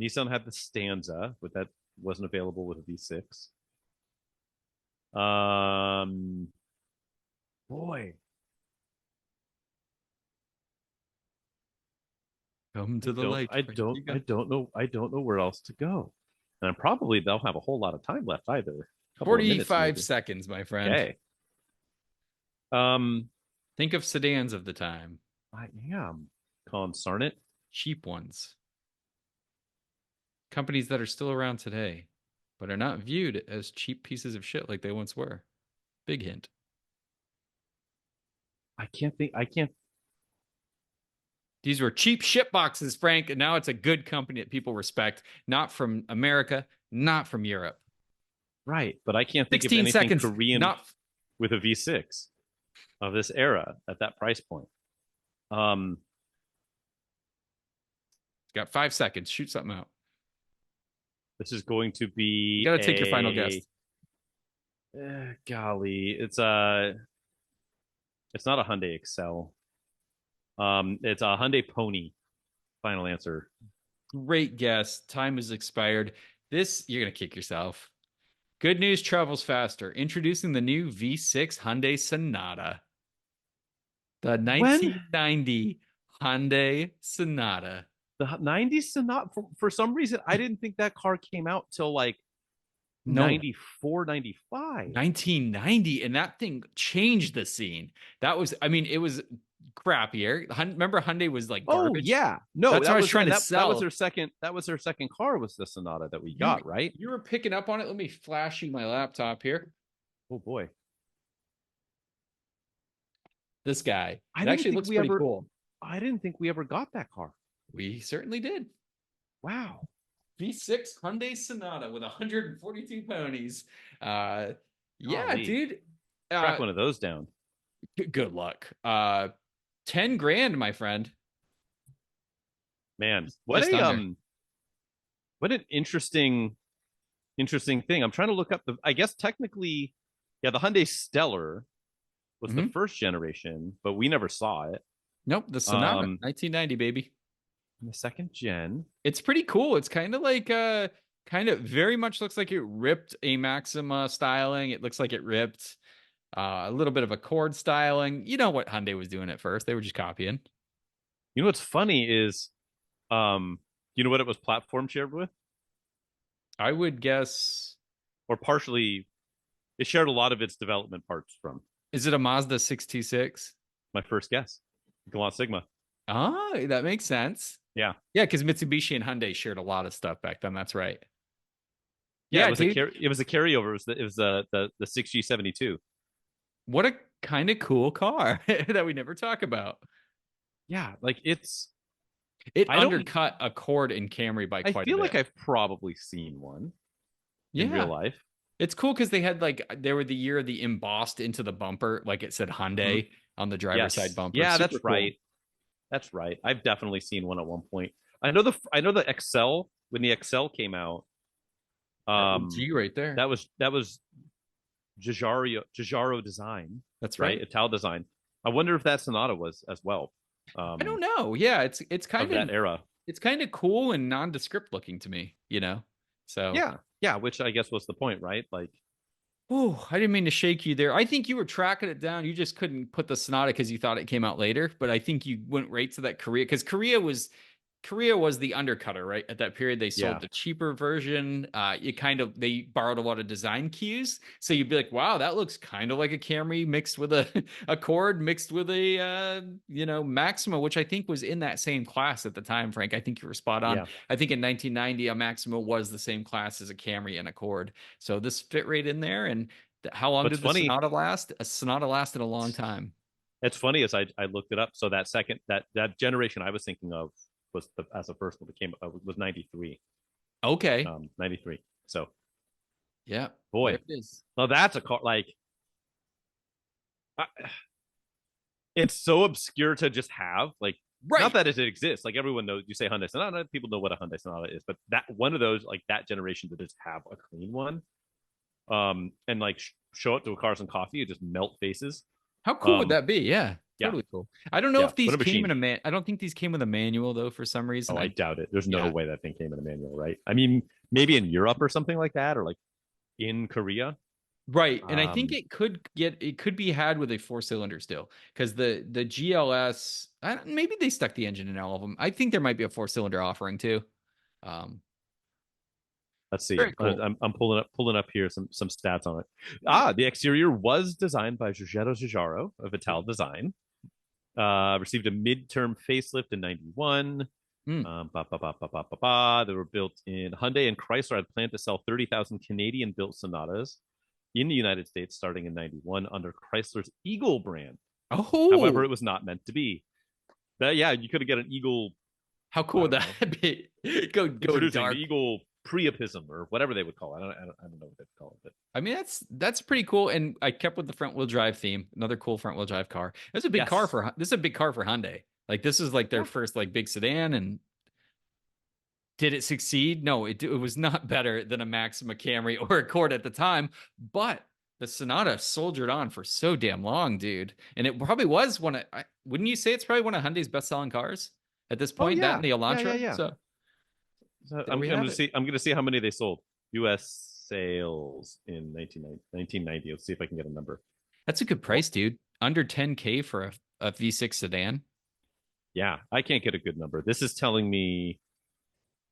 Speaker 3: Nissan had the Stanza, but that wasn't available with a V6. Boy,
Speaker 2: Come
Speaker 3: I
Speaker 2: to the
Speaker 3: don't,
Speaker 2: light.
Speaker 3: I
Speaker 2: Frank.
Speaker 3: don't,
Speaker 2: You go.
Speaker 3: I don't know, I don't know where else to go, and I probably don't have a whole lot of time left either. A couple of minutes,
Speaker 2: 45
Speaker 3: maybe.
Speaker 2: seconds, my friend.
Speaker 3: Okay. Um,
Speaker 2: Think of sedans of the time.
Speaker 3: I am. Concern it.
Speaker 2: Cheap ones. Companies that are still around today, but are not viewed as cheap pieces of shit like they once were. Big hint.
Speaker 3: I can't think. I can't.
Speaker 2: These were cheap shit boxes, Frank, and now it's a good company that people respect, not from America, not from Europe.
Speaker 3: Right, but I can't think of
Speaker 2: 16
Speaker 3: anything
Speaker 2: seconds.
Speaker 3: Korean
Speaker 2: Not
Speaker 3: with a V6 of this era at that price point. Um,
Speaker 2: got 5 seconds. Shoot something out.
Speaker 3: this is going to be.
Speaker 2: You got to take your final guess.
Speaker 3: Golly, it's not a Hyundai Excel. It's a Hyundai Pony. Final answer.
Speaker 2: Great guess. Time has expired. This, you're going to kick yourself. Good news travels faster. Introducing the new V6 Hyundai Sonata. The 1990 Hyundai Sonata.
Speaker 3: The 90s Sonata, for some reason, I didn't think that car came out till like
Speaker 2: No.
Speaker 3: 94, 95.
Speaker 2: 1990, and that thing changed the scene. That was, I mean, it was crappier. Remember Hyundai was like garbage?
Speaker 3: Oh yeah, no,
Speaker 2: that's what I was trying to sell.
Speaker 3: That was their second. That was their second car. Was the Sonata that we got, right?
Speaker 2: You were picking up on it. Let me flash you my laptop here.
Speaker 3: Oh boy,
Speaker 2: this guy. It actually looks pretty cool.
Speaker 3: I didn't think we ever got that car.
Speaker 2: We certainly did.
Speaker 3: Wow.
Speaker 2: V6 Hyundai Sonata with 142 ponies. Yeah,
Speaker 3: Golly.
Speaker 2: dude.
Speaker 3: Track one of those down.
Speaker 2: Good luck. 10 grand, my friend.
Speaker 3: Man, what an interesting thing. I'm trying to look up I guess technically, yeah, the Hyundai Stellar was the first generation, but we never saw it.
Speaker 2: Nope, the Sonata, 1990, baby.
Speaker 3: And the second gen.
Speaker 2: It's pretty cool. It's kind of like kind of very much looks like it ripped a Maxima styling. It looks like it ripped a little bit of Accord styling. You know what Hyundai was doing at first. They were just copying.
Speaker 3: You know what's funny is you know what it was platform shared with?
Speaker 2: I would guess,
Speaker 3: or partially, it shared a lot of its development parts from.
Speaker 2: Is it a Mazda 626?
Speaker 3: My first guess. Galant Sigma.
Speaker 2: Ah, that makes sense.
Speaker 3: Yeah.
Speaker 2: Yeah, because Mitsubishi and Hyundai shared a lot of stuff back then. That's right.
Speaker 3: Yeah, it was a carryover. It was the 6G72.
Speaker 2: What a kind of cool car that we never talk about.
Speaker 3: Yeah, like it
Speaker 2: undercut Accord and Camry by quite a bit.
Speaker 3: I feel like I've probably seen one in real life.
Speaker 2: It's cool because they had they were the year of the embossed into the bumper, like it said Hyundai on the driver's side bumper.
Speaker 3: Yeah, that's right. That's right. I've definitely seen one at one point. I know the Excel, when the Excel came out.
Speaker 2: G right there.
Speaker 3: That was Giugiaro design.
Speaker 2: That's right.
Speaker 3: Ital design. I wonder if that Sonata was as well.
Speaker 2: I don't know. Yeah, it's kind of
Speaker 3: that era.
Speaker 2: It's kind of cool and nondescript looking to me, you know. So
Speaker 3: yeah, which I guess was the point, right? Like,
Speaker 2: oh, I didn't mean to shake you there. I think you were tracking it down. You just couldn't put the Sonata because you thought it came out later. But I think you went right to that Korea, because Korea was the undercutter, right? At that period, they sold the cheaper version. They borrowed a lot of design cues. So you'd be like, wow, that looks kind of like a Camry mixed with a Accord mixed with a Maxima, which I think was in that same class at the time, Frank. I think you were spot on. Yeah. I think in 1990, a Maxima was the same class as a Camry and Accord. So this fit right in there. And how long did the Sonata last? A Sonata lasted a long time.
Speaker 3: It's funny as I looked it up. So that generation I was thinking of was as the first one that came was 93.
Speaker 2: Okay.
Speaker 3: 93. So
Speaker 2: yeah,
Speaker 3: boy, it is. Well, that's a car like it's so obscure to just have, like, right. Not that it exists. Like, everyone knows, you say Hyundai Sonata, people know what a Hyundai Sonata is, but that one of those, like, that generation to just have a clean one and like show it to a Cars and Coffee and just melt faces.
Speaker 2: How cool would
Speaker 3: Um,
Speaker 2: that be? Yeah,
Speaker 3: yeah,
Speaker 2: totally cool. I don't know
Speaker 3: yeah.
Speaker 2: if these
Speaker 3: What a
Speaker 2: came
Speaker 3: machine.
Speaker 2: in a I don't think these came with a manual though for some reason.
Speaker 3: Oh, I doubt it. There's no
Speaker 2: Yeah.
Speaker 3: way that thing came in a manual, right? I mean, maybe in Europe or something like that, or like in Korea.
Speaker 2: Right. And I think
Speaker 3: Um,
Speaker 2: it could be had with a four-cylinder still because the GLS maybe they stuck the engine in all of them. I think there might be a four-cylinder offering too. Um,
Speaker 3: let's see.
Speaker 2: Very cool.
Speaker 3: I'm pulling up here some stats on it. Ah, the exterior was designed by Giugiaro Giugiaro of Vital Design. Received a midterm facelift in '91.
Speaker 2: Mm.
Speaker 3: They were built in Hyundai and Chrysler had planned to sell 30,000 Canadian built Sonatas in the United States starting in '91 under Chrysler's Eagle brand. However,
Speaker 2: Oh,
Speaker 3: it was not meant to be. But yeah, you could get an Eagle.
Speaker 2: how cool
Speaker 3: I
Speaker 2: would
Speaker 3: don't know.
Speaker 2: that be? Go
Speaker 3: Introducing the
Speaker 2: dark.
Speaker 3: Eagle Priapism or whatever they would call it. I don't know what they'd call it. But
Speaker 2: I mean, that's pretty cool. And I kept with the front wheel drive theme. Another cool front wheel drive car. This is a big car
Speaker 3: yes,
Speaker 2: for this is a big car for Hyundai. Like this is like their
Speaker 3: yeah,
Speaker 2: first like big sedan. And did it succeed? No, it was not better than a Maxima Camry or Accord at the time. But the Sonata soldiered on for so damn long, dude. And it probably was one of. Wouldn't you say it's probably one of Hyundai's best selling cars at this
Speaker 3: oh
Speaker 2: point? That and
Speaker 3: yeah,
Speaker 2: the
Speaker 3: yeah, yeah,
Speaker 2: Elantra.
Speaker 3: yeah.
Speaker 2: So
Speaker 3: So
Speaker 2: there we have it.
Speaker 3: I'm gonna see how many they sold. U.S. sales in 1990. Let's see if I can get a number.
Speaker 2: That's a good price, dude. Under 10K for a V6 sedan.
Speaker 3: Yeah, I can't get a good number. This is telling me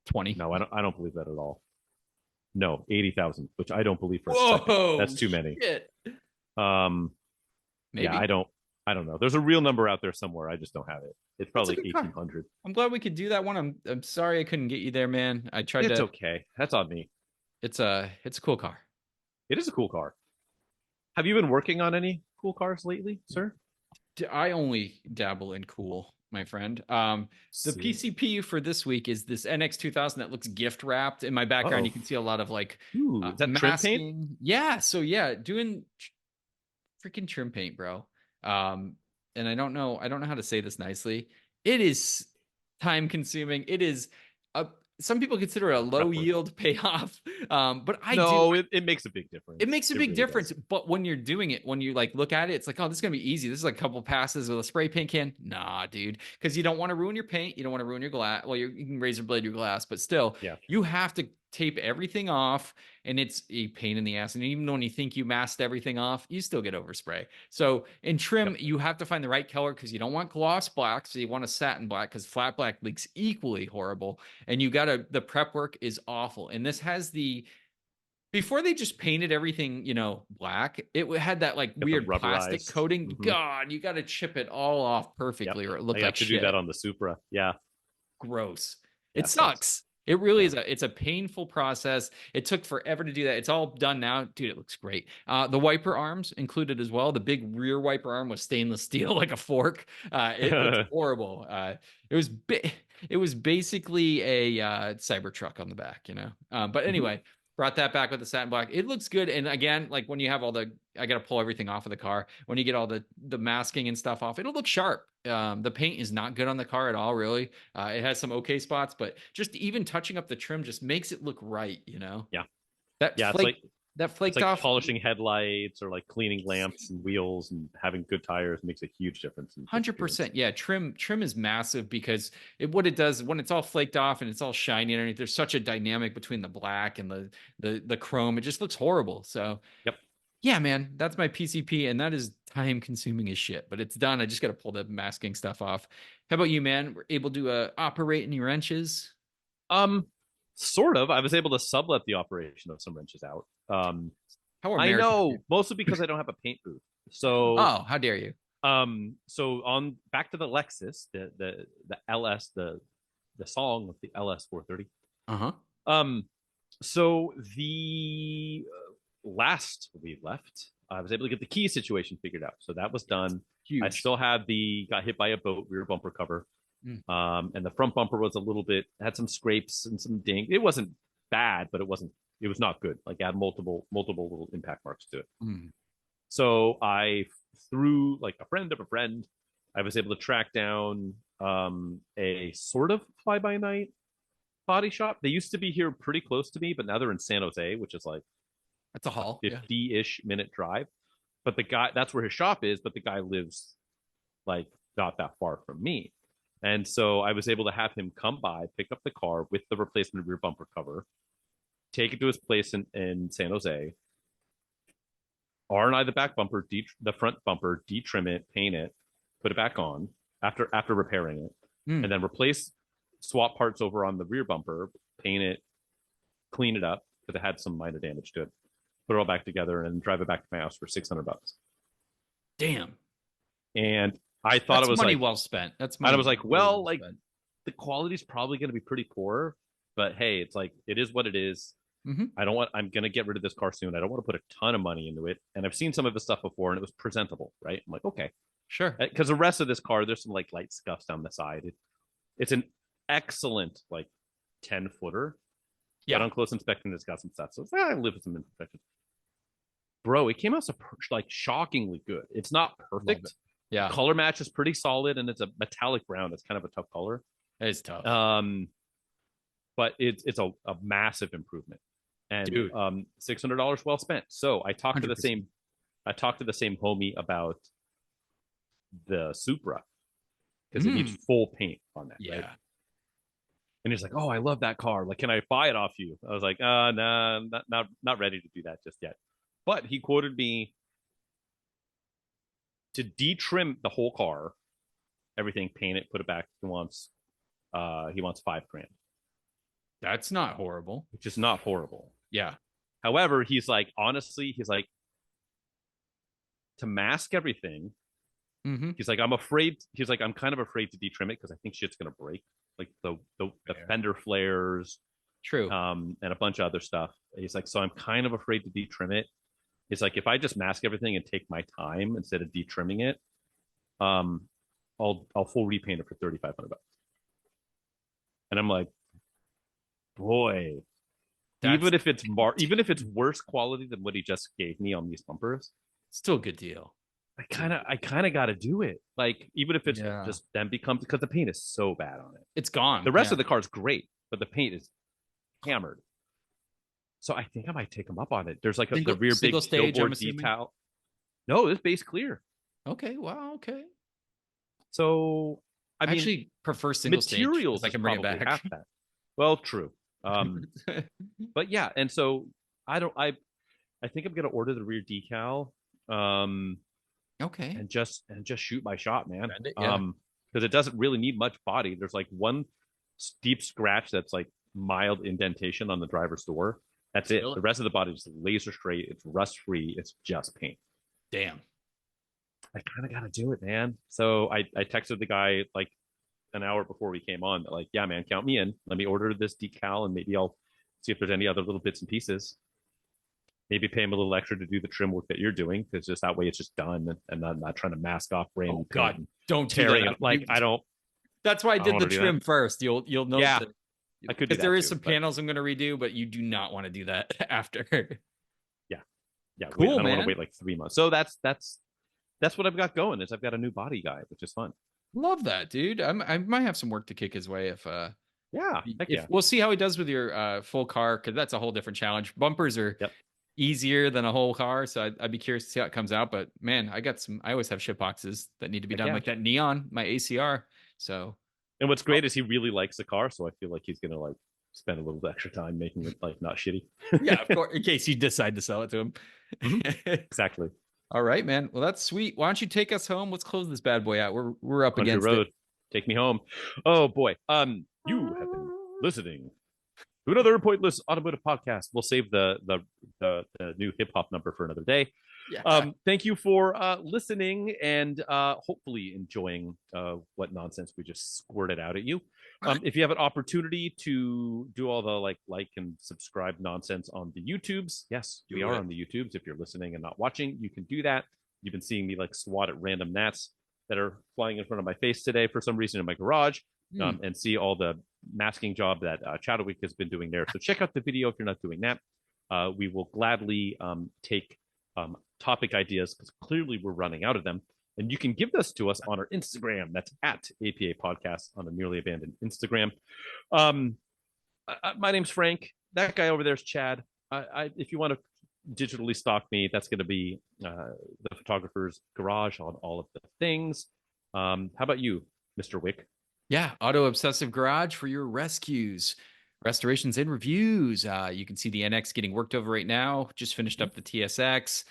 Speaker 2: 20.
Speaker 3: no. I don't believe that at all. No, 80,000, which I don't believe for a second.
Speaker 2: Whoa,
Speaker 3: That's too many.
Speaker 2: shit.
Speaker 3: Um, yeah,
Speaker 2: Maybe.
Speaker 3: I don't know. There's a real number out there somewhere. I just don't have it. It's
Speaker 2: That's a
Speaker 3: probably
Speaker 2: good car.
Speaker 3: 1,800.
Speaker 2: I'm glad we could do that one. I'm sorry I couldn't get you there, man. I tried
Speaker 3: It's
Speaker 2: to.
Speaker 3: okay. That's on me.
Speaker 2: It's a cool car.
Speaker 3: It is a cool car. Have you been working on any cool cars lately, sir?
Speaker 2: I only dabble in cool, my friend. The
Speaker 3: See.
Speaker 2: PCP for this week is this NX 2000 that looks gift wrapped. In my background,
Speaker 3: Uh-oh.
Speaker 2: you can see a lot of like
Speaker 3: Ooh, is that trim paint?
Speaker 2: masking. Yeah, so yeah, doing freaking trim paint, bro. And I don't know how to say this nicely. It is time consuming. It is a some people consider it a low yield payoff. But I do.
Speaker 3: No, it makes a big difference.
Speaker 2: It makes a
Speaker 3: It
Speaker 2: big
Speaker 3: really
Speaker 2: difference,
Speaker 3: does.
Speaker 2: but when you're doing it, when you like look at it, it's like, oh, this is gonna be easy. This is like a couple passes with a spray paint can. Nah, dude, because you don't want to ruin your paint. You don't want to ruin your glass. Well, you can razor blade your glass, but still,
Speaker 3: Yeah.
Speaker 2: you have to tape everything off, and it's a pain in the ass. And even when you think you masked everything off, you still get overspray. So in trim,
Speaker 3: Yep.
Speaker 2: you have to find the right color because you don't want gloss black, so you want a satin black because flat black leaks equally horrible. And the prep work is awful. And this has the before they just painted everything, black, it had that like
Speaker 3: Got the
Speaker 2: weird plastic
Speaker 3: rubberized.
Speaker 2: coating.
Speaker 3: Mhm.
Speaker 2: God, you got to chip it all off
Speaker 3: Yep.
Speaker 2: perfectly or it
Speaker 3: I
Speaker 2: looked
Speaker 3: have
Speaker 2: like
Speaker 3: to
Speaker 2: shit.
Speaker 3: do that on the Supra. Yeah.
Speaker 2: Gross.
Speaker 3: Yeah,
Speaker 2: It
Speaker 3: it sucks.
Speaker 2: sucks. It really
Speaker 3: Yeah.
Speaker 2: is it's a painful process. It took forever to do that. It's all done now. Dude, it looks great. The wiper arms included as well. The big rear wiper arm was stainless steel like a fork. It looked horrible. It was basically a Cybertruck on the back. But
Speaker 3: Mhm.
Speaker 2: anyway, brought that back with the satin black. It looks good. And again, like when you have I got to pull everything off of the car. When you get all the masking and stuff off, it'll look sharp. The paint is not good on the car at all, really. It has some okay spots, but just even touching up the trim just makes it look right.
Speaker 3: Yeah.
Speaker 2: That
Speaker 3: Yeah.
Speaker 2: flake that
Speaker 3: It's
Speaker 2: flaked
Speaker 3: like
Speaker 2: off
Speaker 3: polishing headlights or like cleaning lamps and wheels and having good tires makes a huge difference in appearance.
Speaker 2: 100%. Yeah, trim is massive because what it does when it's all flaked off and it's all shiny underneath, there's such a dynamic between the black and the chrome. It just looks horrible. So
Speaker 3: Yep.
Speaker 2: yeah, man, that's my PCP, and that is time consuming as shit, but it's done. I just got to pull the masking stuff off. How about you, man? We're able to operate any wrenches?
Speaker 3: Um, sort of. I was able to sublet the operation of some wrenches out.
Speaker 2: How
Speaker 3: I
Speaker 2: American of you.
Speaker 3: know mostly because I don't have a paint booth. So,
Speaker 2: Oh, how dare you?
Speaker 3: so on back to the Lexus, the LS, the song of the LS 430.
Speaker 2: Uh-huh.
Speaker 3: Um, so the last we left, I was able to get the key situation figured out. So that was done. I
Speaker 2: Huge.
Speaker 3: still had got hit by a boat rear bumper cover.
Speaker 2: Mm.
Speaker 3: And the front bumper was a little bit had some scrapes and some ding. It wasn't bad, but it was not good. Like it had multiple little impact marks to it.
Speaker 2: Mm.
Speaker 3: So I through like a friend of a friend, I was able to track down a sort of fly by night body shop. They used to be here pretty close to me, but now they're in San Jose, which is like
Speaker 2: That's a haul. Yeah.
Speaker 3: 50-ish minute drive. But the guy, that's where his shop is, but the guy lives like not that far from me. And so I was able to have him come by, pick up the car with the replacement rear bumper cover, take it to his place in San Jose, R&I the back bumper, the front bumper, detrim it, paint it, put it back on after repairing it, and then swap parts over on the rear bumper, paint it, clean it up because it had some minor damage to it, put it all back together, and drive it back to my house for $600.
Speaker 2: Damn.
Speaker 3: And I thought
Speaker 2: That's
Speaker 3: it was
Speaker 2: money
Speaker 3: like,
Speaker 2: well spent. That's
Speaker 3: and
Speaker 2: money.
Speaker 3: I was like, well, like
Speaker 2: spent.
Speaker 3: the quality's probably going to be pretty poor, but hey, it's like it is what it is. I'm going to get rid of this car soon. I don't want to put a ton of money into it. And I've seen some of the stuff before and it was presentable, right? I'm like, okay.
Speaker 2: Sure.
Speaker 3: Because the rest of this car, there's some like light scuffs down the side. It's an excellent like 10-footer. Yeah. But on close inspection, it's got some stuff. So I live with some imperfections. Bro, it came out like shockingly good. It's not perfect.
Speaker 2: It. Yeah.
Speaker 3: Color match is pretty solid and it's a metallic brown. It's kind of a tough color.
Speaker 2: It's tough.
Speaker 3: But it's a massive improvement. And
Speaker 2: dude,
Speaker 3: $600 well spent. So I talked 100%. I talked to the same homie about the Supra because it needs full paint on that.
Speaker 2: Yeah.
Speaker 3: Right? And he's like, "Oh, I love that car. Like, can I buy it off you?" I was like, "No, not ready to do that just yet." But he quoted me to detrim the whole car, everything, paint it, put it back. He wants $5,000.
Speaker 2: That's not horrible.
Speaker 3: Which is not horrible.
Speaker 2: Yeah.
Speaker 3: However, honestly, to mask everything. He's like, I'm kind of afraid to detrim it because I think shit's gonna break. Like the fender flares.
Speaker 2: True.
Speaker 3: And a bunch of other stuff. He's like, so I'm kind of afraid to detrim it. He's like, if I just mask everything and take my time instead of detrimming it, I'll full repaint it for $3,500. And I'm like, boy, even if it's worse quality than what he just gave me on these bumpers,
Speaker 2: still a good deal.
Speaker 3: I kind of got to do it. Like, even if it's just then becomes, because the paint is so bad on it.
Speaker 2: It's gone.
Speaker 3: The rest of the car is great, but the paint is hammered. So I think I might take them up on it. There's like the rear big billboard detail. No, it's base clear.
Speaker 2: Okay. Wow. Okay.
Speaker 3: So I mean,
Speaker 2: actually prefer single
Speaker 3: materials.
Speaker 2: Stage. I can bring it back.
Speaker 3: Half that. Well, true. But yeah, and so I think I'm gonna order the rear decal.
Speaker 2: Okay.
Speaker 3: And just shoot my shot, man. Because it doesn't really need much body. There's like one deep scratch that's like mild indentation on the driver's door. That's it. The rest of the body is laser straight. It's rust free. It's just paint.
Speaker 2: Damn.
Speaker 3: I kind of got to do it, man. So I texted the guy like an hour before we came on. Like, yeah, man, count me in. Let me order this decal and maybe I'll see if there's any other little bits and pieces. Maybe pay him a little extra to do the trim work that you're doing, because just that way it's just done, and I'm not trying to mask off brand new.
Speaker 2: God, don't
Speaker 3: tearing it. Like, I don't.
Speaker 2: That's why I did the trim first. You'll know.
Speaker 3: Yeah, I could.
Speaker 2: Because there is some panels I'm going to redo, but you do not want to do that after.
Speaker 3: Yeah.
Speaker 2: Cool,
Speaker 3: I don't
Speaker 2: man.
Speaker 3: want to wait like 3 months. So that's what I've got going. Is I've got a new body guy, which is fun.
Speaker 2: Love that, dude. I might have some work to kick his way if.
Speaker 3: Yeah.
Speaker 2: We'll see how he does with your full car, because that's a whole different challenge. Bumpers are easier than a whole car, so I'd be curious to see how it comes out. But man, I always have shit boxes that need to be done, like that neon, my ACR. So,
Speaker 3: and what's great is he really likes the car, so I feel like he's gonna like spend a little extra time making it like not shitty.
Speaker 2: Yeah, of course, in case you decide to sell it to him.
Speaker 3: Exactly.
Speaker 2: All right, man. Well, that's sweet. Why don't you take us home? Let's close this bad boy out. We're up against road.
Speaker 3: It. Take me home. Oh boy. You have been listening to another Pointless Automotive podcast. We'll save the new hip hop number for another day. Yeah. Thank you for listening and hopefully enjoying what nonsense we just squirted out at you. If you have an opportunity to do all the like and subscribe nonsense on the YouTubes, yes, we are on the YouTubes. If you're listening and not watching, you can do that. You've been seeing me like swat at random gnats that are flying in front of my face today for some reason in my garage, and see all the masking job that Chadwick has been doing there. So check out the video if you're not doing that. We will gladly take topic ideas, because clearly we're running out of them. And you can give this to us on our Instagram. That's at APA Podcast on the Nearly Abandoned Instagram. My name's Frank. That guy over there is Chad. If you want to digitally stalk me. That's going to be the photographer's garage on all of the things. How about you, Mr. Wick?
Speaker 2: Yeah, Auto Obsessive Garage for your rescues, restorations, and reviews. You can see the NX getting worked over right now. Just finished up the TSX.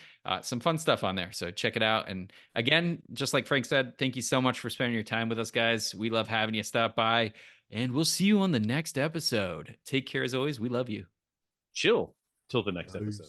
Speaker 2: Some fun stuff on there. So check it out. And again, just like Frank said, thank you so much for spending your time with us, guys. We love having you stop by. And we'll see you on the next episode. Take care as always. We love you.
Speaker 3: Chill till the next
Speaker 1: Nice.
Speaker 3: episode.